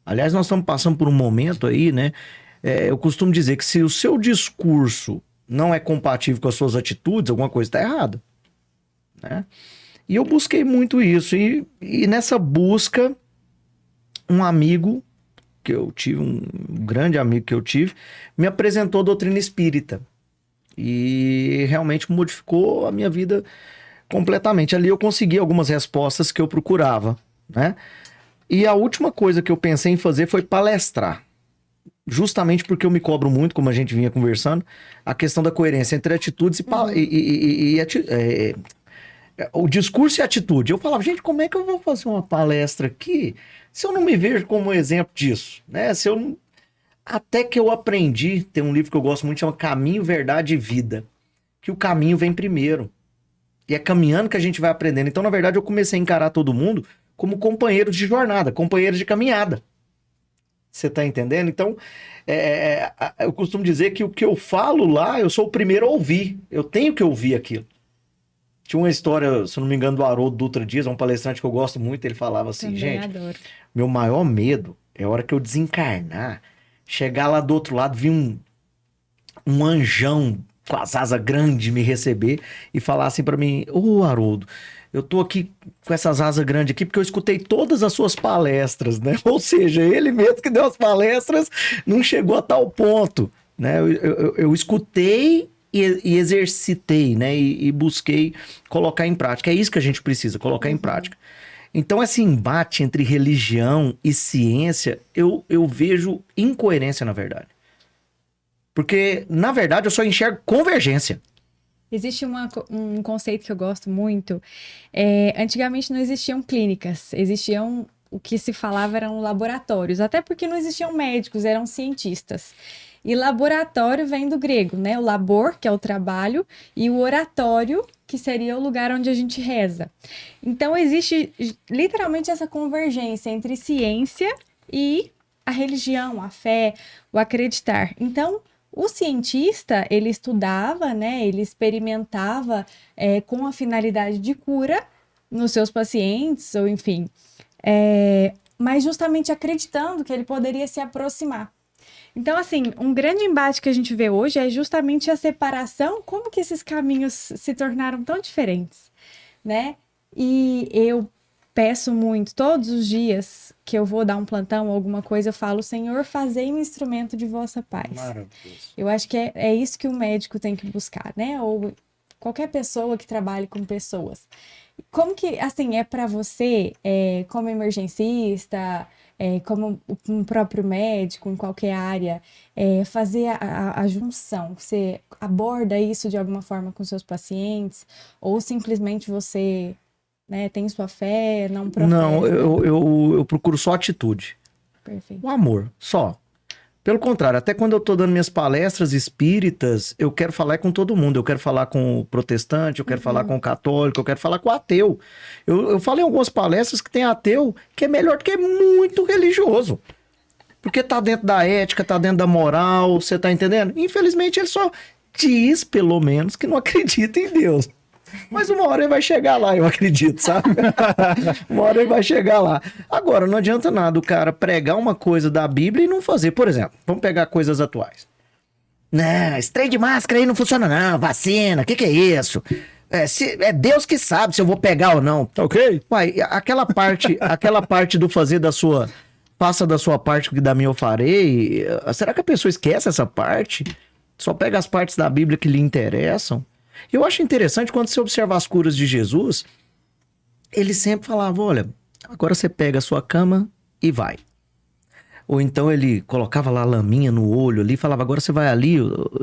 Aliás, nós estamos passando por um momento aí, né, eu costumo dizer que se o seu discurso não é compatível com as suas atitudes, alguma coisa está errada, né? E eu busquei muito isso. E nessa busca, um amigo que eu tive, um grande amigo que eu tive, me apresentou a doutrina espírita. E realmente modificou a minha vida completamente. Ali eu consegui algumas respostas que eu procurava, né? E a última coisa que eu pensei em fazer foi palestrar. Justamente porque eu me cobro muito, como a gente vinha conversando, a questão da coerência entre atitudes o discurso e a atitude. Eu falava, gente, como é que eu vou fazer uma palestra aqui se eu não me vejo como exemplo disso, né? Se eu não... Até que eu aprendi, tem um livro que eu gosto muito, chama Caminho, Verdade e Vida, que o caminho vem primeiro. E é caminhando que a gente vai aprendendo. Então, na verdade, eu comecei a encarar todo mundo como companheiros de jornada, companheiros de caminhada. Você tá entendendo? Então, eu costumo dizer que o que eu falo lá, eu sou o primeiro a ouvir. Eu tenho que ouvir aquilo. Tinha uma história, se eu não me engano, do Haroldo Dutra Dias, um palestrante que eu gosto muito, ele falava assim, Também gente, adoro. meu maior medo é a hora que eu desencarnar, chegar lá do outro lado, vir um anjão com as asas grandes me receber e falar assim pra mim, ô Haroldo, eu tô aqui com essas asas grandes aqui porque eu escutei todas as suas palestras, né? Ou seja, ele mesmo que deu as palestras não chegou a tal ponto, né? Eu escutei e exercitei, né? E busquei colocar em prática. É isso que a gente precisa, colocar em prática. Então, esse embate entre religião e ciência, eu vejo incoerência, na verdade. Porque, na verdade, eu só enxergo convergência. Existe um conceito que eu gosto muito. Antigamente não existiam clínicas, existiam, o que se falava eram laboratórios, até porque não existiam médicos, eram cientistas. E laboratório vem do grego, né? O labor, que é o trabalho, e o oratório, que seria o lugar onde a gente reza. Então existe literalmente essa convergência entre ciência e a religião, a fé, o acreditar. Então, o cientista, ele estudava, né, ele experimentava com a finalidade de cura nos seus pacientes, ou enfim, mas justamente acreditando que ele poderia se aproximar. Então, assim, um grande embate que a gente vê hoje é justamente a separação, como que esses caminhos se tornaram tão diferentes, né? E eu peço muito, todos os dias que eu vou dar um plantão ou alguma coisa, eu falo, Senhor, fazei um instrumento de vossa paz. Maravilhoso. Eu acho que é isso que o médico tem que buscar, né? Ou qualquer pessoa que trabalhe com pessoas. Como que, assim, é para você, como emergencista, como um próprio médico, em qualquer área, fazer a junção? Você aborda isso de alguma forma com seus pacientes? Ou simplesmente você... né, tem sua fé, não professa? Não, eu procuro só atitude. Perfeito. O amor, só. Pelo contrário, até quando eu tô dando minhas palestras espíritas, eu quero falar com todo mundo. Eu quero falar com o protestante, eu quero falar com o católico, eu quero falar com o ateu. Eu falei em algumas palestras que tem ateu que é melhor do que muito religioso. Porque tá dentro da ética, tá dentro da moral, você tá entendendo? Infelizmente ele só diz, pelo menos, que não acredita em Deus. Mas uma hora ele vai chegar lá, eu acredito, sabe? Uma hora ele vai chegar lá. Agora, não adianta nada o cara pregar uma coisa da Bíblia e não fazer. Por exemplo, vamos pegar coisas atuais. Não, esse trem de máscara aí não funciona não, vacina, que é isso? É Deus que sabe se eu vou pegar ou não. Tá ok? Uai, aquela parte do fazer da sua... Faça da sua parte que da minha eu farei. Será que a pessoa esquece essa parte? Só pega as partes da Bíblia que lhe interessam? Eu acho interessante quando você observa as curas de Jesus, ele sempre falava, olha, agora você pega a sua cama e vai. Ou então ele colocava lá a laminha no olho ali e falava, agora você vai ali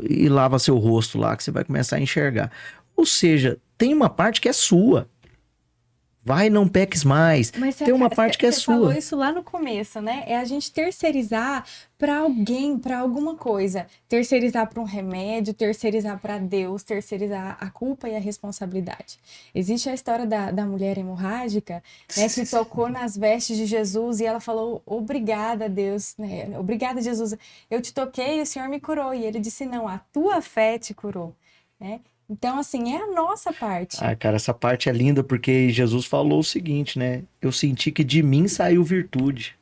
e lava seu rosto lá, que você vai começar a enxergar. Ou seja, tem uma parte que é sua. Vai, não peques mais. Mas tem uma parte que é você sua. falou isso lá no começo, né? É a gente terceirizar para alguém, para alguma coisa. Terceirizar para um remédio, terceirizar para Deus, terceirizar a culpa e a responsabilidade. Existe a história da mulher hemorrágica, né? Que tocou nas vestes de Jesus e ela falou, obrigada, Deus, né? Obrigada, Jesus. Eu te toquei e o Senhor me curou. E ele disse, não, a tua fé te curou, né? Então, assim, é a nossa parte. Ah, cara, essa parte é linda porque Jesus falou o seguinte, né? Eu senti que de mim saiu virtude.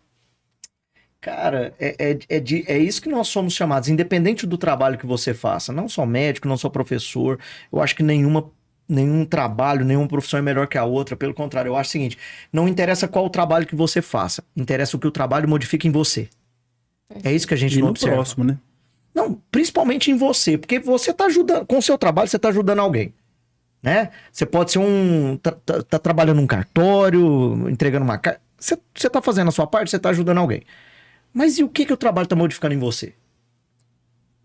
Cara, é isso que nós somos chamados, independente do trabalho que você faça. Não só médico, não só professor. Eu acho que nenhum trabalho, nenhuma profissão é melhor que a outra. Pelo contrário, eu acho o seguinte: não interessa qual o trabalho que você faça, interessa o que o trabalho modifica em você. É isso que a gente E não no observa. próximo, né? Não, principalmente em você, porque você tá ajudando, com o seu trabalho você tá ajudando alguém, né? Você pode ser tá trabalhando num cartório, entregando uma carta, você tá fazendo a sua parte, você tá ajudando alguém. Mas e o que o trabalho tá modificando em você?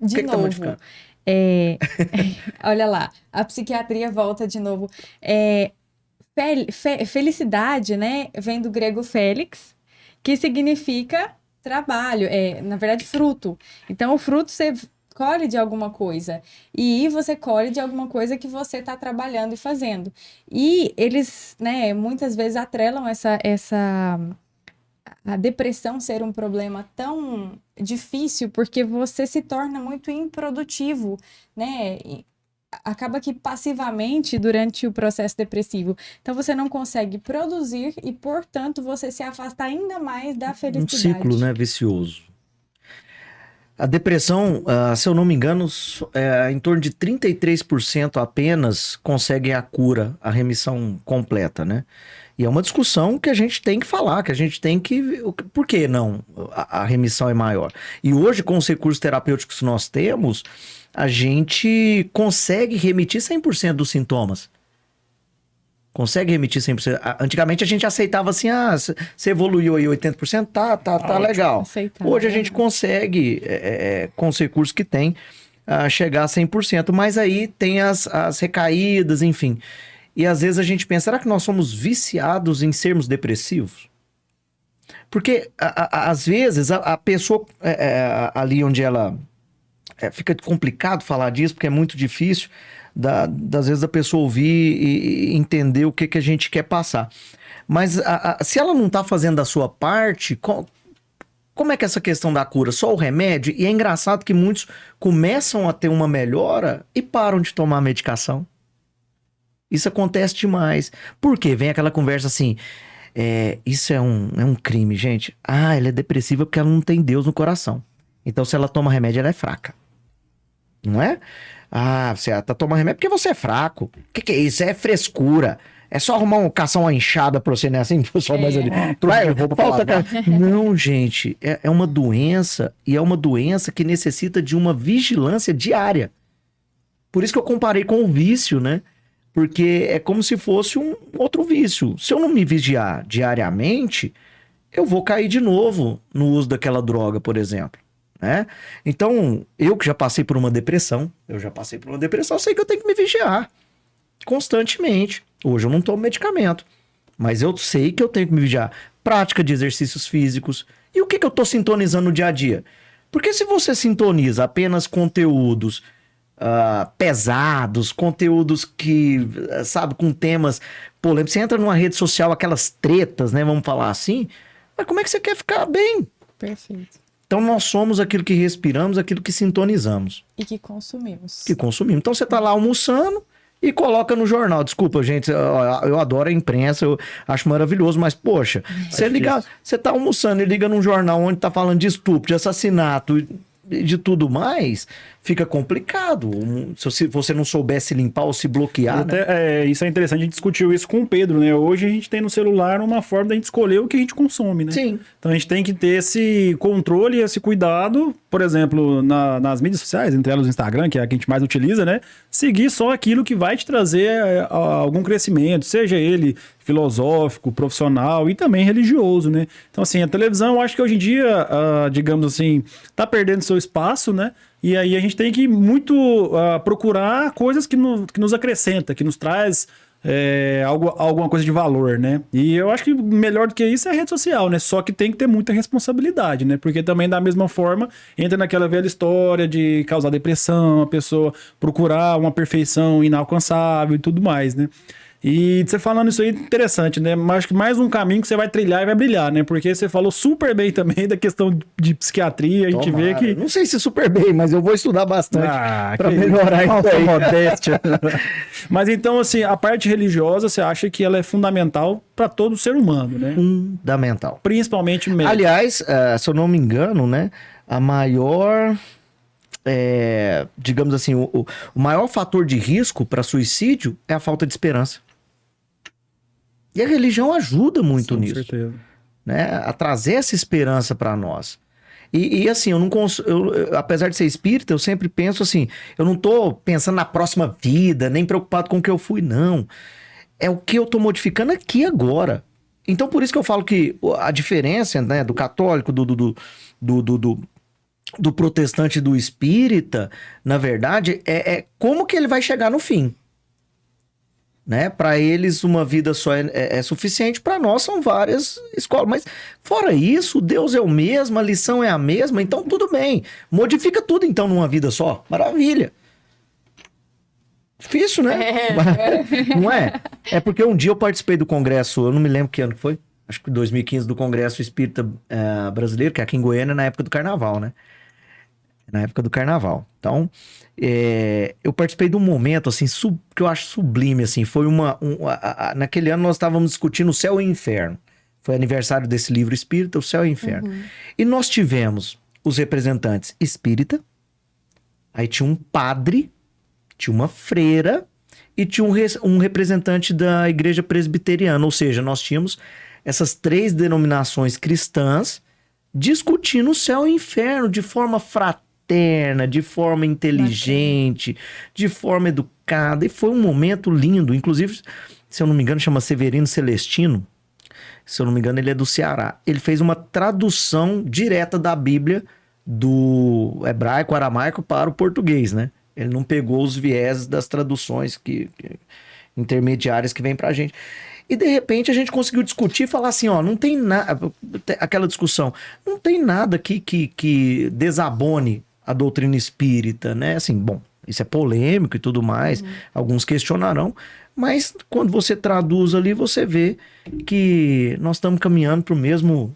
De que tá novo, modificando? olha lá, a psiquiatria volta de novo. Felicidade, né? Vem do grego félix, que significa trabalho, na verdade, fruto. Então, o fruto você colhe de alguma coisa. E você colhe de alguma coisa que você está trabalhando e fazendo. E eles, né, muitas vezes atrelam a depressão ser um problema tão difícil porque você se torna muito improdutivo, né? E acaba que passivamente durante o processo depressivo. Então você não consegue produzir e, portanto, você se afasta ainda mais da Um felicidade. ciclo, né, vicioso. A depressão, se eu não me engano, em torno de 33% apenas conseguem a cura, a remissão completa, né? E é uma discussão que a gente tem que falar, que a gente tem que... Por que não a remissão é maior? E hoje, com os recursos terapêuticos que nós temos, a gente consegue remitir 100% dos sintomas. Consegue remitir 100%. Antigamente a gente aceitava assim, você evoluiu aí 80%, tá legal. Aceitável. Hoje a gente consegue, com os recursos que tem, chegar a 100%, mas aí tem as recaídas, enfim. E às vezes a gente pensa, será que nós somos viciados em sermos depressivos? Porque às vezes a pessoa ali onde ela... fica complicado falar disso, porque é muito difícil das vezes a pessoa ouvir e entender o que a gente quer passar. Mas se ela não tá fazendo a sua parte, como é que é essa questão da cura? Só o remédio? E é engraçado que muitos começam a ter uma melhora e param de tomar a medicação. Isso acontece demais. Por quê? Vem aquela conversa assim, isso é um crime, gente. Ela é depressiva porque ela não tem Deus no coração. Então se ela toma remédio, ela é fraca. Não é? Você tá tomando remédio porque você é fraco. O que é isso? É frescura. É só caçar uma enxada pra você, né? Assim, só mais ali. Não, gente. É uma doença, e é uma doença que necessita de uma vigilância diária. Por isso que eu comparei com o vício, né? Porque é como se fosse um outro vício. Se eu não me vigiar diariamente, eu vou cair de novo no uso daquela droga, por exemplo. Né? Então, eu que já passei por uma depressão, eu sei que eu tenho que me vigiar constantemente. Hoje eu não tomo medicamento, mas eu sei que eu tenho que me vigiar. Prática de exercícios físicos. E o que eu tô sintonizando no dia a dia? Porque se você sintoniza apenas conteúdos pesados, conteúdos que, sabe, com temas polêmicos, você entra numa rede social, aquelas tretas, né, vamos falar assim, mas como é que você quer ficar bem? Perfeito. Então nós somos aquilo que respiramos, aquilo que sintonizamos. E que consumimos. Então você tá lá almoçando e coloca no jornal. Desculpa, gente, eu adoro a imprensa, eu acho maravilhoso, mas poxa, você tá almoçando e liga num jornal onde tá falando de estupro, de assassinato, de tudo mais, fica complicado. Se você não soubesse limpar ou se bloquear, né? Isso é interessante, a gente discutiu isso com o Pedro, né? Hoje a gente tem no celular uma forma da gente escolher o que a gente consome, né? Sim. Então a gente tem que ter esse controle, esse cuidado, por exemplo, nas mídias sociais, entre elas o Instagram, que é a que a gente mais utiliza, né? Seguir só aquilo que vai te trazer algum crescimento, seja ele filosófico, profissional e também religioso, né? Então, assim, a televisão, eu acho que hoje em dia, digamos assim, tá perdendo seu espaço, né? E aí a gente tem que muito procurar coisas que nos acrescenta, que nos traz alguma coisa de valor, né? E eu acho que melhor do que isso é a rede social, né? Só que tem que ter muita responsabilidade, né? Porque também da mesma forma entra naquela velha história de causar depressão, a pessoa procurar uma perfeição inalcançável e tudo mais, né? E você falando isso aí, interessante, né? Mas acho que mais um caminho que você vai trilhar e vai brilhar, né? Porque você falou super bem também da questão de psiquiatria, a gente vê que... Não sei se super bem, mas eu vou estudar bastante pra que melhorar isso falsa aí. modéstia. Mas então, assim, a parte religiosa, você acha que ela é fundamental para todo ser humano, né? Fundamental. Principalmente médico. Aliás, se eu não me engano, né, a maior, digamos assim, o maior fator de risco para suicídio é a falta de esperança. E a religião ajuda muito Com nisso, certeza. né, a trazer essa esperança para nós. E assim, eu não apesar de ser espírita, eu sempre penso assim, eu não tô pensando na próxima vida, nem preocupado com o que eu fui, não. É o que eu tô modificando aqui agora. Então, por isso que eu falo que a diferença, né, do católico, do protestante e do espírita, na verdade, é como que ele vai chegar no fim. Né? Para eles, uma vida só é suficiente, para nós são várias escolas. Mas, fora isso, Deus é o mesmo, a lição é a mesma, então tudo bem. Modifica tudo, então, numa vida só. Maravilha. Difícil, né? Não é? É porque um dia eu participei do congresso, eu não me lembro que ano que foi, acho que 2015, do Congresso Espírita Brasileiro, que é aqui em Goiânia, na época do Carnaval, né? Na época do Carnaval. Então, eu participei de um momento, assim, que eu acho sublime, assim, foi naquele ano nós estávamos discutindo o céu e o inferno. Foi aniversário desse livro espírita, o céu e o inferno. E nós tivemos os representantes espírita, aí tinha um padre, tinha uma freira e tinha um representante da igreja presbiteriana. Ou seja, nós tínhamos essas 3 denominações cristãs discutindo o céu e o inferno de forma fraterna, de forma inteligente, de forma educada. E foi um momento lindo. Inclusive, se eu não me engano, chama Severino Celestino. Se eu não me engano, ele é do Ceará. Ele fez uma tradução direta da Bíblia do hebraico, aramaico para o português, né? Ele não pegou os vieses das traduções intermediárias que vem pra gente. E de repente a gente conseguiu discutir e falar assim, ó, não tem nada, aquela discussão, não tem nada que desabone a doutrina espírita, né? Assim, bom, isso é polêmico e tudo mais, alguns questionarão, mas quando você traduz ali, você vê que nós estamos caminhando pro mesmo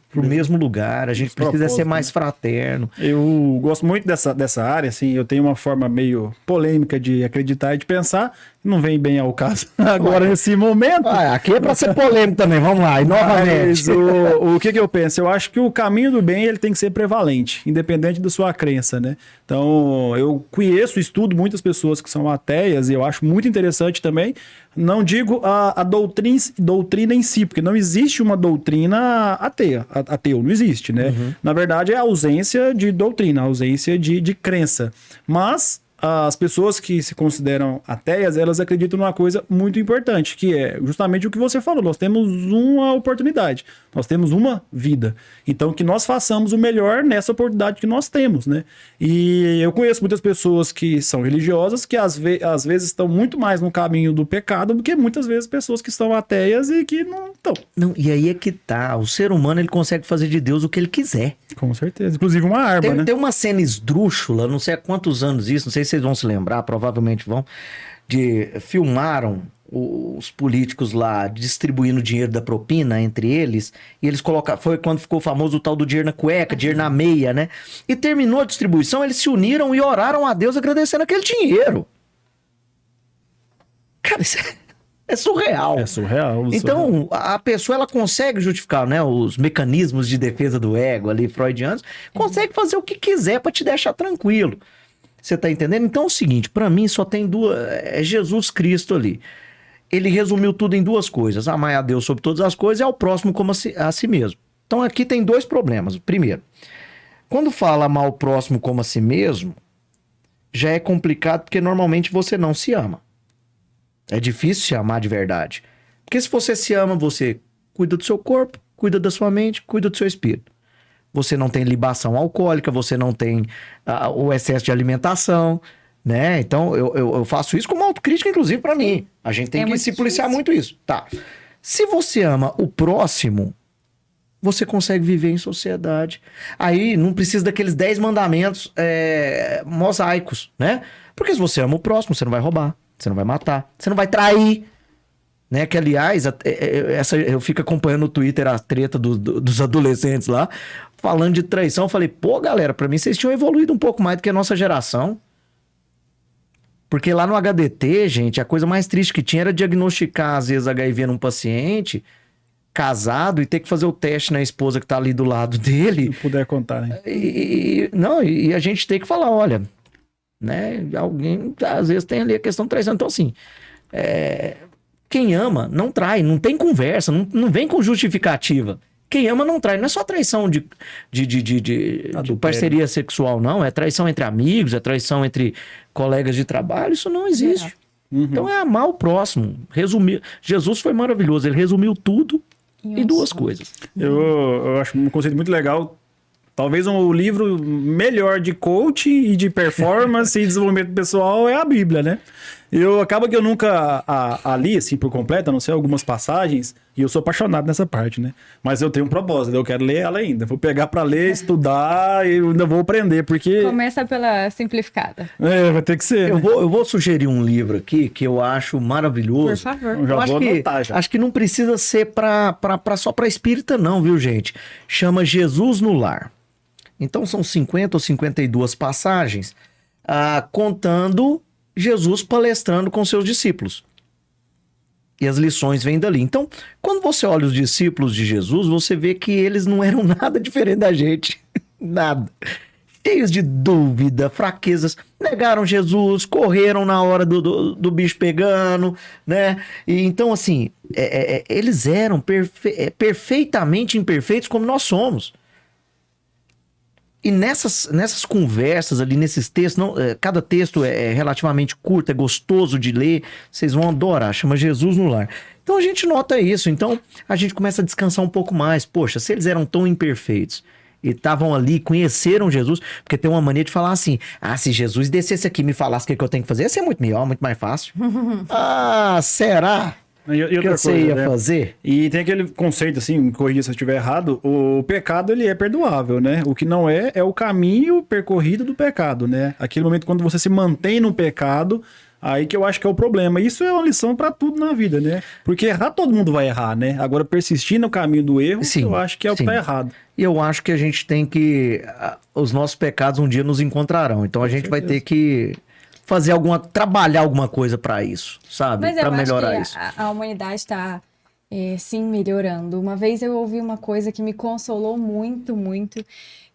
lugar, a gente precisa ser mais fraterno. Eu gosto muito dessa área, assim, eu tenho uma forma meio polêmica de acreditar e de pensar, não vem bem ao caso agora nesse momento. Aqui é para ser polêmico também, vamos lá, e novamente. Mas o que eu penso? Eu acho que o caminho do bem ele tem que ser prevalente, independente da sua crença, né? Então, eu conheço, estudo muitas pessoas que são ateias e eu acho muito interessante também. Não digo a doutrina em si, porque não existe uma doutrina ateu, não existe, né? Na verdade, é a ausência de doutrina, a ausência de crença. Mas as pessoas que se consideram ateias, elas acreditam numa coisa muito importante, que é justamente o que você falou, nós temos uma oportunidade, nós temos uma vida. Então, que nós façamos o melhor nessa oportunidade que nós temos, né? E eu conheço muitas pessoas que são religiosas, que às vezes estão muito mais no caminho do pecado do que muitas vezes pessoas que são ateias e que não estão. Não, e aí é que tá, o ser humano ele consegue fazer de Deus o que ele quiser. Com certeza, inclusive uma arma, né? Tem uma cena esdrúxula, não sei há quantos anos isso, não sei se vocês vão se lembrar, provavelmente vão, filmaram os políticos lá distribuindo dinheiro da propina entre eles, e eles colocaram, foi quando ficou famoso o tal do dinheiro na cueca, dinheiro na meia, né? E terminou a distribuição, eles se uniram e oraram a Deus agradecendo aquele dinheiro. Cara, isso é surreal. É surreal. Então, a pessoa ela consegue justificar, né, os mecanismos de defesa do ego ali, freudianos, consegue fazer o que quiser para te deixar tranquilo. Você tá entendendo? Então é o seguinte, para mim só tem duas, é Jesus Cristo ali. Ele resumiu tudo em 2 coisas, amar a Deus sobre todas as coisas e ao próximo como a si mesmo. Então aqui tem 2 problemas. Primeiro, quando fala amar o próximo como a si mesmo, já é complicado porque normalmente você não se ama. É difícil se amar de verdade. Porque se você se ama, você cuida do seu corpo, cuida da sua mente, cuida do seu espírito. Você não tem libação alcoólica, você não tem o excesso de alimentação, né? Então, eu faço isso como autocrítica, inclusive, pra mim. A gente tem que se policiar muito isso. Tá. Se você ama o próximo, você consegue viver em sociedade. Aí não precisa daqueles 10 mandamentos mosaicos, né? Porque se você ama o próximo, você não vai roubar, você não vai matar, você não vai trair. né? Que, aliás, eu fico acompanhando no Twitter a treta dos adolescentes lá, falando de traição. Eu falei, pô, galera, pra mim vocês tinham evoluído um pouco mais do que a nossa geração. Porque lá no HDT, gente, a coisa mais triste que tinha era diagnosticar, às vezes, HIV num paciente casado e ter que fazer o teste na esposa que tá ali do lado dele. Se puder contar, né? E a gente tem que falar, olha, né? Alguém, às vezes, tem ali a questão de traição. Então, assim, quem ama não trai, não tem conversa, não vem com justificativa. Quem ama não trai. Não é só traição de parceria sexual, não. É traição entre amigos, é traição entre colegas de trabalho. Isso não existe. Então é amar o próximo. Resumir. Jesus foi maravilhoso. Ele resumiu tudo em duas coisas. Eu acho um conceito muito legal. Talvez um livro melhor de coaching e de performance e desenvolvimento pessoal é a Bíblia, né? Acaba que eu nunca a li, assim, por completo, a não ser algumas passagens, e eu sou apaixonado nessa parte, né? Mas eu tenho um propósito, eu quero ler ela ainda. Vou pegar pra ler, estudar, e eu ainda vou aprender, porque... Começa pela simplificada. vai ter que ser. Eu vou sugerir um livro aqui que eu acho maravilhoso. Por favor. Eu já vou anotar, já. Acho que não precisa ser só pra espírita, não, viu, gente? Chama Jesus no Lar. Então são 50 ou 52 passagens contando Jesus palestrando com seus discípulos. E as lições vêm dali. Então, quando você olha os discípulos de Jesus, você vê que eles não eram nada diferente da gente. Nada. Cheios de dúvida, fraquezas. Negaram Jesus, correram na hora do bicho pegando, né? E, então, assim, eles eram perfeitamente imperfeitos como nós somos. E nessas conversas ali, nesses textos, cada texto é relativamente curto, é gostoso de ler, vocês vão adorar, chama Jesus no Lar. Então a gente nota isso, então a gente começa a descansar um pouco mais. Poxa, se eles eram tão imperfeitos e estavam ali, conheceram Jesus, porque tem uma mania de falar assim, se Jesus descesse aqui e me falasse o que eu tenho que fazer, ia ser muito melhor, muito mais fácil. Será? E outra que você coisa, ia né? fazer? E tem aquele conceito, assim, me corrija se eu estiver errado, o pecado, ele é perdoável, né? O que não é o caminho percorrido do pecado, né? Aquele momento quando você se mantém no pecado, aí que eu acho que é o problema. Isso é uma lição pra tudo na vida, né? Porque errar, todo mundo vai errar, né? Agora, persistir no caminho do erro, Sim, eu acho que é o que tá errado. E eu acho que a gente tem que... Os nossos pecados um dia nos encontrarão. Então a gente vai ter que... trabalhar alguma coisa pra isso, sabe? Mas Pra eu melhorar acho isso. que a humanidade está, sim, melhorando. Uma vez eu ouvi uma coisa que me consolou muito, muito,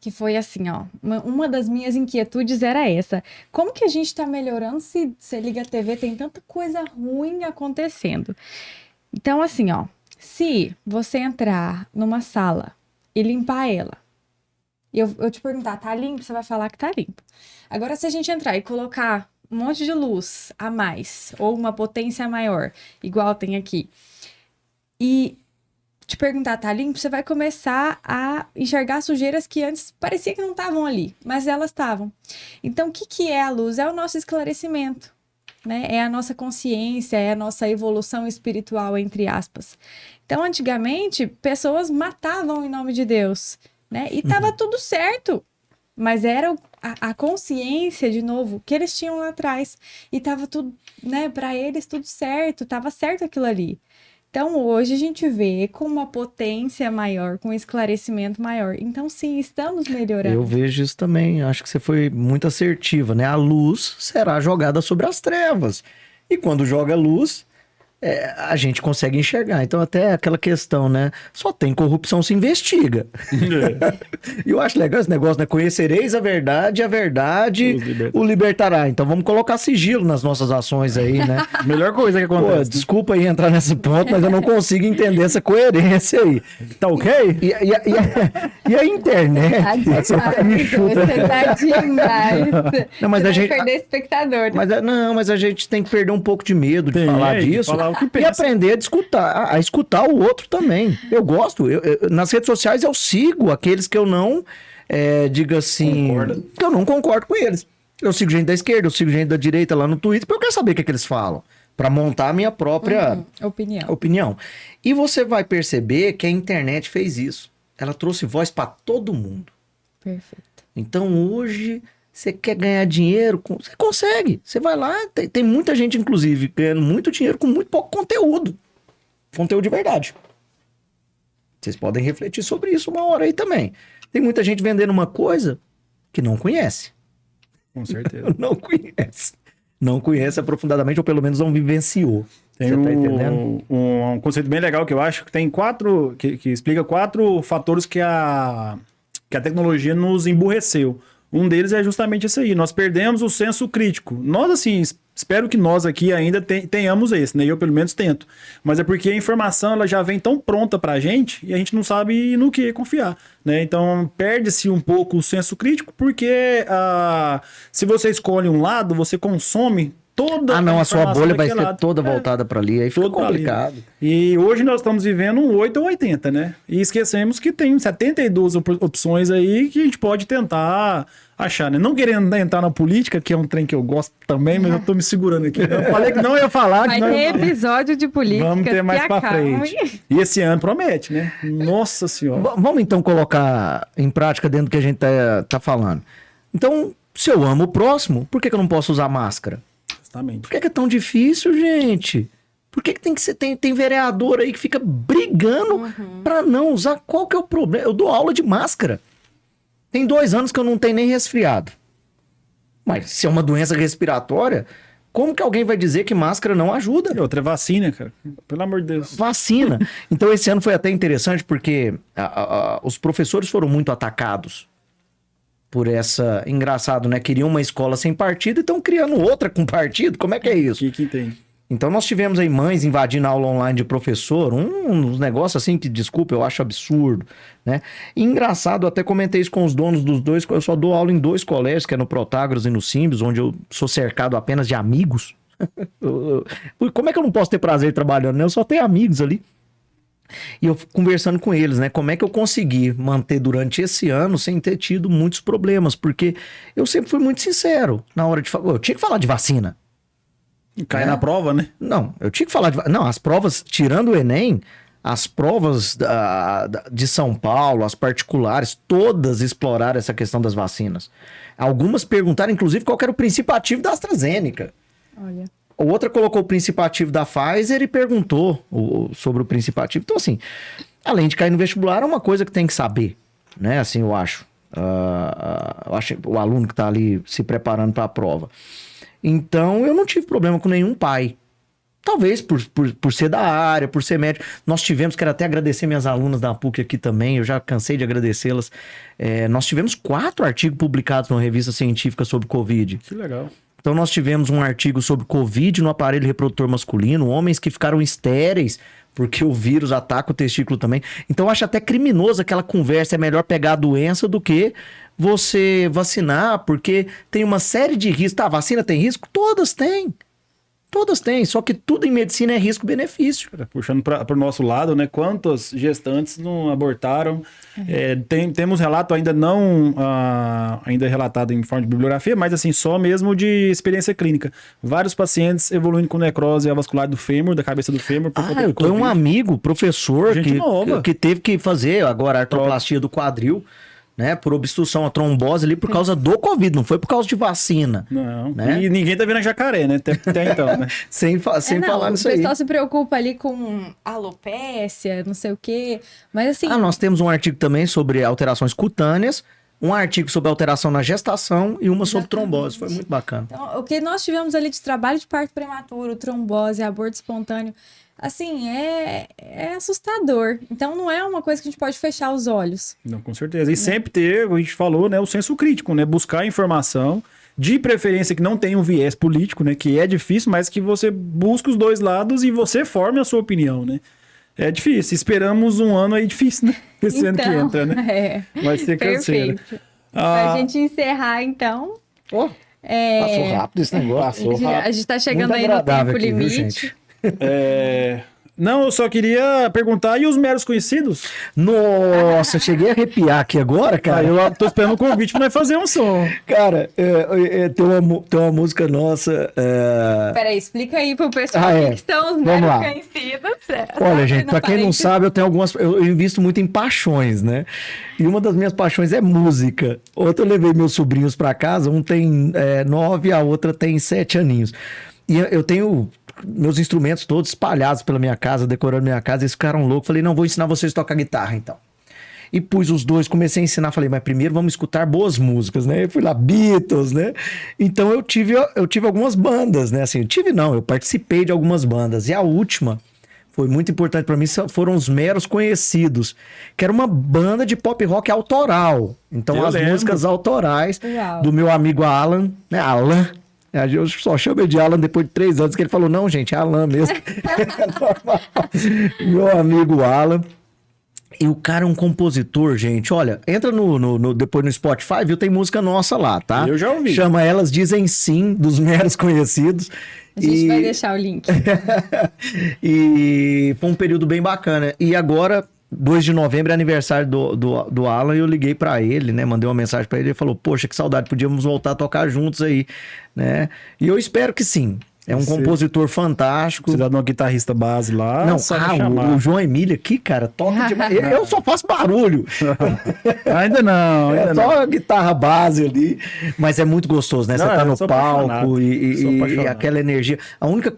que foi assim, ó. Uma das minhas inquietudes era essa. Como que a gente está melhorando se você liga a TV, tem tanta coisa ruim acontecendo? Então, assim, ó. Se você entrar numa sala e limpar ela, eu te perguntar, tá limpo? Você vai falar que tá limpo. Agora, se a gente entrar e colocar um monte de luz a mais, ou uma potência maior, igual tem aqui, e te perguntar, tá limpo? Você vai começar a enxergar sujeiras que antes parecia que não estavam ali, mas elas estavam. Então, o que é a luz? É o nosso esclarecimento, né? É a nossa consciência, é a nossa evolução espiritual, entre aspas. Então, antigamente, pessoas matavam em nome de Deus, né? E tava tudo certo. Mas era a consciência, de novo, que eles tinham lá atrás. E tava tudo, né, pra eles tudo certo, tava certo aquilo ali. Então, hoje a gente vê com uma potência maior, com um esclarecimento maior. Então, sim, estamos melhorando. Eu vejo isso também, acho que você foi muito assertiva, né? A luz será jogada sobre as trevas. E quando joga luz, a gente consegue enxergar. Então, até aquela questão, né? Só tem corrupção se investiga. E eu acho legal esse negócio, né? Conhecereis a verdade o libertará. Então, vamos colocar sigilo nas nossas ações aí, né? Melhor coisa que acontece. Pô, desculpa aí entrar nesse ponto, mas eu não consigo entender essa coerência aí. Tá ok? E a internet? Você tá demais. Não, mas Você a vai gente... perder espectador. Mas a gente tem que perder um pouco de medo de falar disso. Falar o que E pensa. aprender a escutar o outro também. Eu gosto. Nas redes sociais eu sigo aqueles que eu não, diga assim... Concorda. Que eu não concordo com eles. Eu sigo gente da esquerda, eu sigo gente da direita lá no Twitter, porque eu quero saber o que eles falam. Para montar a minha própria opinião. E você vai perceber que a internet fez isso. Ela trouxe voz para todo mundo. Perfeito. Então hoje... Você quer ganhar dinheiro? Você consegue. Você vai lá, tem muita gente, inclusive, ganhando muito dinheiro com muito pouco conteúdo. conteúdo de verdade. Vocês podem refletir sobre isso uma hora aí também. Tem muita gente vendendo uma coisa que não conhece. Com certeza. Não conhece aprofundadamente, ou pelo menos não vivenciou. Tem Você tá entendendo? um conceito bem legal que eu acho que tem que explica 4 fatores que a tecnologia nos emburreceu. Um deles é justamente esse aí. Nós perdemos o senso crítico. Nós, assim, espero que nós aqui ainda tenhamos esse, né? Eu, pelo menos, tento. Mas é porque a informação ela já vem tão pronta pra gente e a gente não sabe no que confiar, né? Então, perde-se um pouco o senso crítico porque se você escolhe um lado, você consome toda a sua bolha vai daquele ser lado. toda voltada para ali, aí fica Todo pra ali, complicado. né? E hoje nós estamos vivendo um 8 ou 80, né? E esquecemos que tem 72 opções aí que a gente pode tentar achar, né? Não querendo entrar na política, que é um trem que eu gosto também, mas eu tô me segurando aqui. Eu falei que não ia falar. Vai ter episódio de política. Vamos ter mais pra frente. E esse ano promete, né? Nossa Senhora. Vamos então colocar em prática dentro do que a gente tá falando. Então, se eu amo o próximo, por que eu não posso usar máscara? Justamente. Por que é tão difícil, gente? Por que tem que ser... Tem vereador aí que fica brigando pra não usar? Qual que é o problema? Eu dou aula de máscara. Tem 2 anos que eu não tenho nem resfriado. Mas se é uma doença respiratória, como que alguém vai dizer que máscara não ajuda? E outra é vacina, cara. Pelo amor de Deus. Vacina. Então esse ano foi até interessante porque os professores foram muito atacados por essa... Engraçado, né? Queriam uma escola sem partido e estão criando outra com partido. Como é que é isso? Que entende. Então nós tivemos aí mães invadindo a aula online de professor, uns negócios assim que, desculpa, eu acho absurdo, né? E engraçado, eu até comentei isso com os donos dos dois, eu só dou aula em 2 colégios, que é no Protágoras e no Simbis, onde eu sou cercado apenas de amigos. Como é que eu não posso ter prazer trabalhando, né? Eu só tenho amigos ali. E eu conversando com eles, né? Como é que eu consegui manter durante esse ano sem ter tido muitos problemas? Porque eu sempre fui muito sincero na hora de falar. Eu tinha que falar de vacina. Cai na prova, né? Não, eu tinha que falar de... Não, as provas, tirando o Enem, as provas de São Paulo, as particulares, todas exploraram essa questão das vacinas. Algumas perguntaram, inclusive, qual que era o princípio ativo da AstraZeneca. Olha. Outra colocou o princípio ativo da Pfizer e perguntou sobre o princípio ativo. Então, assim, além de cair no vestibular, é uma coisa que tem que saber, né? Assim, eu acho. Eu acho o aluno que está ali se preparando para a prova. Então, eu não tive problema com nenhum pai. Talvez por ser da área, por ser médico. Nós tivemos, quero até agradecer minhas alunas da PUC aqui também, eu já cansei de agradecê-las. Nós tivemos 4 artigos publicados numa revista científica sobre Covid. Que legal. Então, nós tivemos um artigo sobre Covid no aparelho reprodutor masculino, homens que ficaram estéreis porque o vírus ataca o testículo também. Então, eu acho até criminoso aquela conversa, é melhor pegar a doença do que você vacinar, porque tem uma série de riscos. Tá, a vacina tem risco? Todas têm. Todas têm, só que tudo em medicina é risco-benefício. Puxando para o nosso lado, né? Quantas gestantes não abortaram? Temos relato ainda não ainda relatado em forma de bibliografia, mas assim, só mesmo de experiência clínica. Vários pacientes evoluindo com necrose avascular do fêmur, da cabeça do fêmur. Eu tenho um amigo, professor, que teve que fazer agora a artroplastia do quadril, né, por obstrução, a trombose ali por causa do Covid, não foi por causa de vacina. Não, né? E ninguém tá vendo a jacaré, né? Até então, né? sem falar nisso aí. O pessoal se preocupa ali com alopécia, não sei o quê, mas assim... Nós temos um artigo também sobre alterações cutâneas, um artigo sobre alteração na gestação e uma sobre trombose, foi muito bacana. Então, o que nós tivemos ali de trabalho de parto prematuro, trombose, aborto espontâneo, assim, é assustador. Então, não é uma coisa que a gente pode fechar os olhos. Não, com certeza. E sempre ter, a gente falou, né, o senso crítico, né? Buscar informação, de preferência que não tenha um viés político, né? Que é difícil, mas que você busque os 2 lados e você forme a sua opinião, né? É difícil. Esperamos um ano aí difícil, né? Esse ano que entra, né? Vai ser canseiro. Pra gente encerrar, então... Passou rápido esse negócio. A gente tá chegando aí no tempo limite. Não, eu só queria perguntar, e os meros conhecidos? Nossa, eu cheguei a arrepiar aqui agora, cara. Eu tô esperando o convite pra nós fazer um som. Cara, tem uma música nossa... Peraí, explica aí pro pessoal que são os meros conhecidos. Olha, gente, pra quem não sabe, eu invisto muito em paixões, né? E uma das minhas paixões é música. Outra eu levei meus sobrinhos pra casa, um tem 9, a outra tem 7 aninhos. E eu tenho meus instrumentos todos espalhados pela minha casa, decorando minha casa, eles ficaram loucos. Falei, não, vou ensinar vocês a tocar guitarra, então. E pus os dois, comecei a ensinar, falei, mas primeiro vamos escutar boas músicas, né? Eu fui lá, Beatles, né? Então eu tive algumas bandas, né? Assim, eu participei de algumas bandas. E a última foi muito importante para mim, foram os Meros Conhecidos, que era uma banda de pop rock autoral. Então Eu as lembro. músicas autorais Uau. do meu amigo Alan, né? Alan. Eu só chamo ele de Alan depois de 3 anos, que ele falou, não, gente, é Alan mesmo. É normal. Meu amigo Alan. E o cara é um compositor, gente. Olha, entra depois no Spotify, viu? Tem música nossa lá, tá? Eu já ouvi. Chama Elas Dizem Sim, dos Meros Conhecidos. A gente vai deixar o link. E foi um período bem bacana. E agora, 2 de novembro, é aniversário do Alan, e eu liguei pra ele, né? Mandei uma mensagem pra ele, ele falou, poxa, que saudade, podíamos voltar a tocar juntos aí, né? E eu espero que sim. É um compositor fantástico. Precisa de uma guitarrista base lá. Não, só me chamar. o João Emílio aqui, cara, toca demais. Eu só faço barulho. Ainda não, ainda É não. só a guitarra base ali. Mas é muito gostoso, né? Você Não, tá eu no sou palco apaixonado. Sou e apaixonado. aquela energia.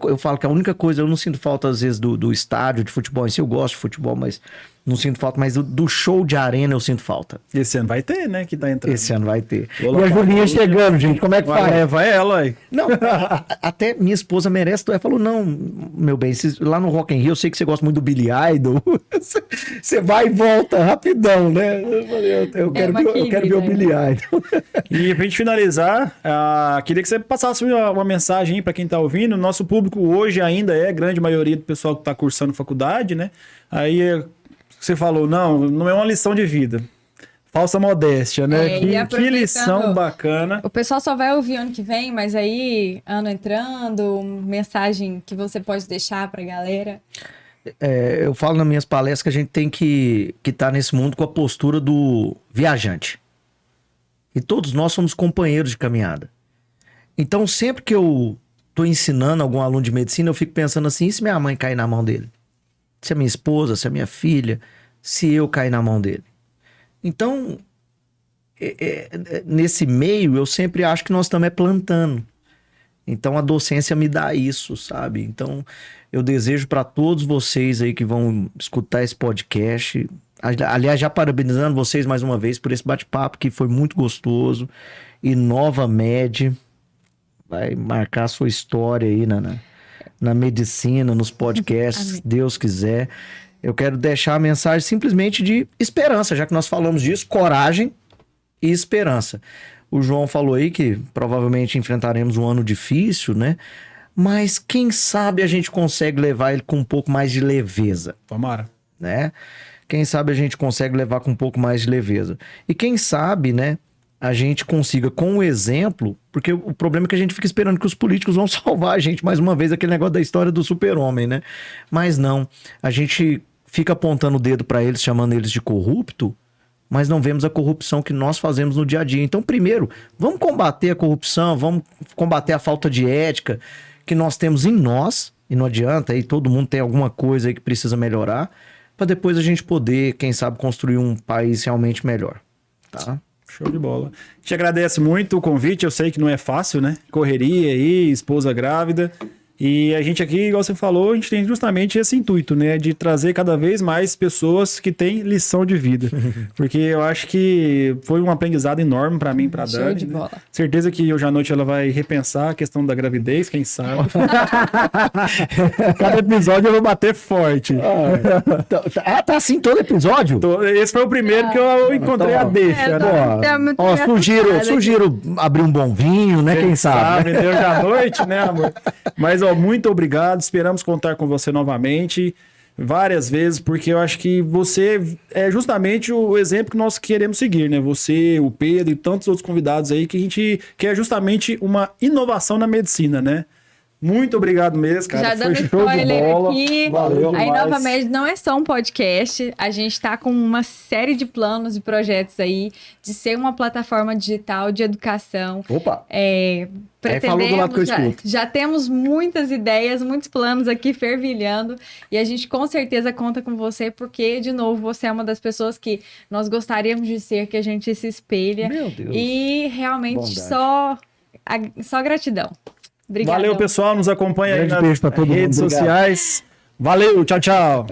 Eu falo que a única coisa, eu não sinto falta, às vezes, do estádio de futebol em si. Eu gosto de futebol, mas não sinto falta. Mas do show de arena eu sinto falta. Esse ano vai ter, né? Que tá entrando. Esse ano vai ter. Vou E a lá, Julinha chegando, gente. Como é que faz? Vai ela aí. Não, até minha esposa merece. Ela falou, não, meu bem, lá no Rock in Rio, eu sei que você gosta muito do Billy Idol. Você vai e volta rapidão, né? Eu falei, eu quero ver o Billy Idol. E pra gente finalizar, queria que você passasse uma mensagem aí pra quem tá ouvindo. Nosso público hoje ainda é a grande maioria do pessoal que tá cursando faculdade, né? Aí você falou, não é uma lição de vida. Falsa modéstia, né? É, e Que aproveitando- lição bacana. O pessoal só vai ouvir ano que vem, mas aí, ano entrando, mensagem que você pode deixar pra galera. Eu falo nas minhas palestras que a gente tem que estar nesse mundo com a postura do viajante. E todos nós somos companheiros de caminhada. Então, sempre que eu tô ensinando algum aluno de medicina, eu fico pensando assim, e se minha mãe cair na mão dele? Se a minha esposa, se a minha filha, se eu cair na mão dele? Então, nesse meio, eu sempre acho que nós estamos plantando. Então, a docência me dá isso, sabe? Então, eu desejo para todos vocês aí que vão escutar esse podcast, aliás, já parabenizando vocês mais uma vez por esse bate-papo que foi muito gostoso. E Nova Med vai marcar a sua história aí na medicina, nos podcasts, se Deus quiser. Eu quero deixar a mensagem simplesmente de esperança, já que nós falamos disso, coragem e esperança. O João falou aí que provavelmente enfrentaremos um ano difícil, né? Mas quem sabe a gente consegue levar ele com um pouco mais de leveza, Tomara. né? Quem sabe a gente consegue levar com um pouco mais de leveza. E quem sabe, né, a gente consiga, com o exemplo, porque o problema é que a gente fica esperando que os políticos vão salvar a gente, mais uma vez, aquele negócio da história do super-homem, né? Mas não, a gente fica apontando o dedo para eles, chamando eles de corrupto, mas não vemos a corrupção que nós fazemos no dia a dia. Então, primeiro, vamos combater a corrupção, vamos combater a falta de ética que nós temos em nós, e não adianta, aí todo mundo tem alguma coisa aí que precisa melhorar, para depois a gente poder, quem sabe, construir um país realmente melhor, tá? Show de bola. Te agradece muito o convite, eu sei que não é fácil, né? Correria aí, esposa grávida. E a gente aqui, igual você falou, a gente tem justamente esse intuito, né? De trazer cada vez mais pessoas que têm lição de vida. Porque eu acho que foi um aprendizado enorme pra mim e pra Show Dani. de né? bola. Certeza que hoje à noite ela vai repensar a questão da gravidez, quem sabe. Cada episódio eu vou bater forte. Tá assim todo episódio? Esse foi o primeiro que eu encontrei a deixa, né? Tá muito Ó, engraçado sugiro abrir um bom vinho, né? Quem sabe? Deu já à noite, né, amor? Mas, ó, muito obrigado. Esperamos contar com você novamente várias vezes, porque eu acho que você é justamente o exemplo que nós queremos seguir, né? Você, o Pedro e tantos outros convidados aí que a gente quer justamente uma inovação na medicina, né? Muito obrigado mesmo, cara. Já Foi dando show de spoiler bola. aqui, Valeu a demais. Inova Med não é só um podcast, a gente está com uma série de planos e projetos aí de ser uma plataforma digital de educação. Opa! Pretendemos, falou do lado que eu escuto. já temos muitas ideias, muitos planos aqui fervilhando e a gente com certeza conta com você porque, de novo, você é uma das pessoas que nós gostaríamos de ser, que a gente se espelha Meu Deus. e realmente Bondade. só gratidão. Obrigada. Valeu, pessoal. Nos acompanha aí Grande nas beijo pra todo mundo. redes Obrigado. sociais. Valeu, tchau, tchau.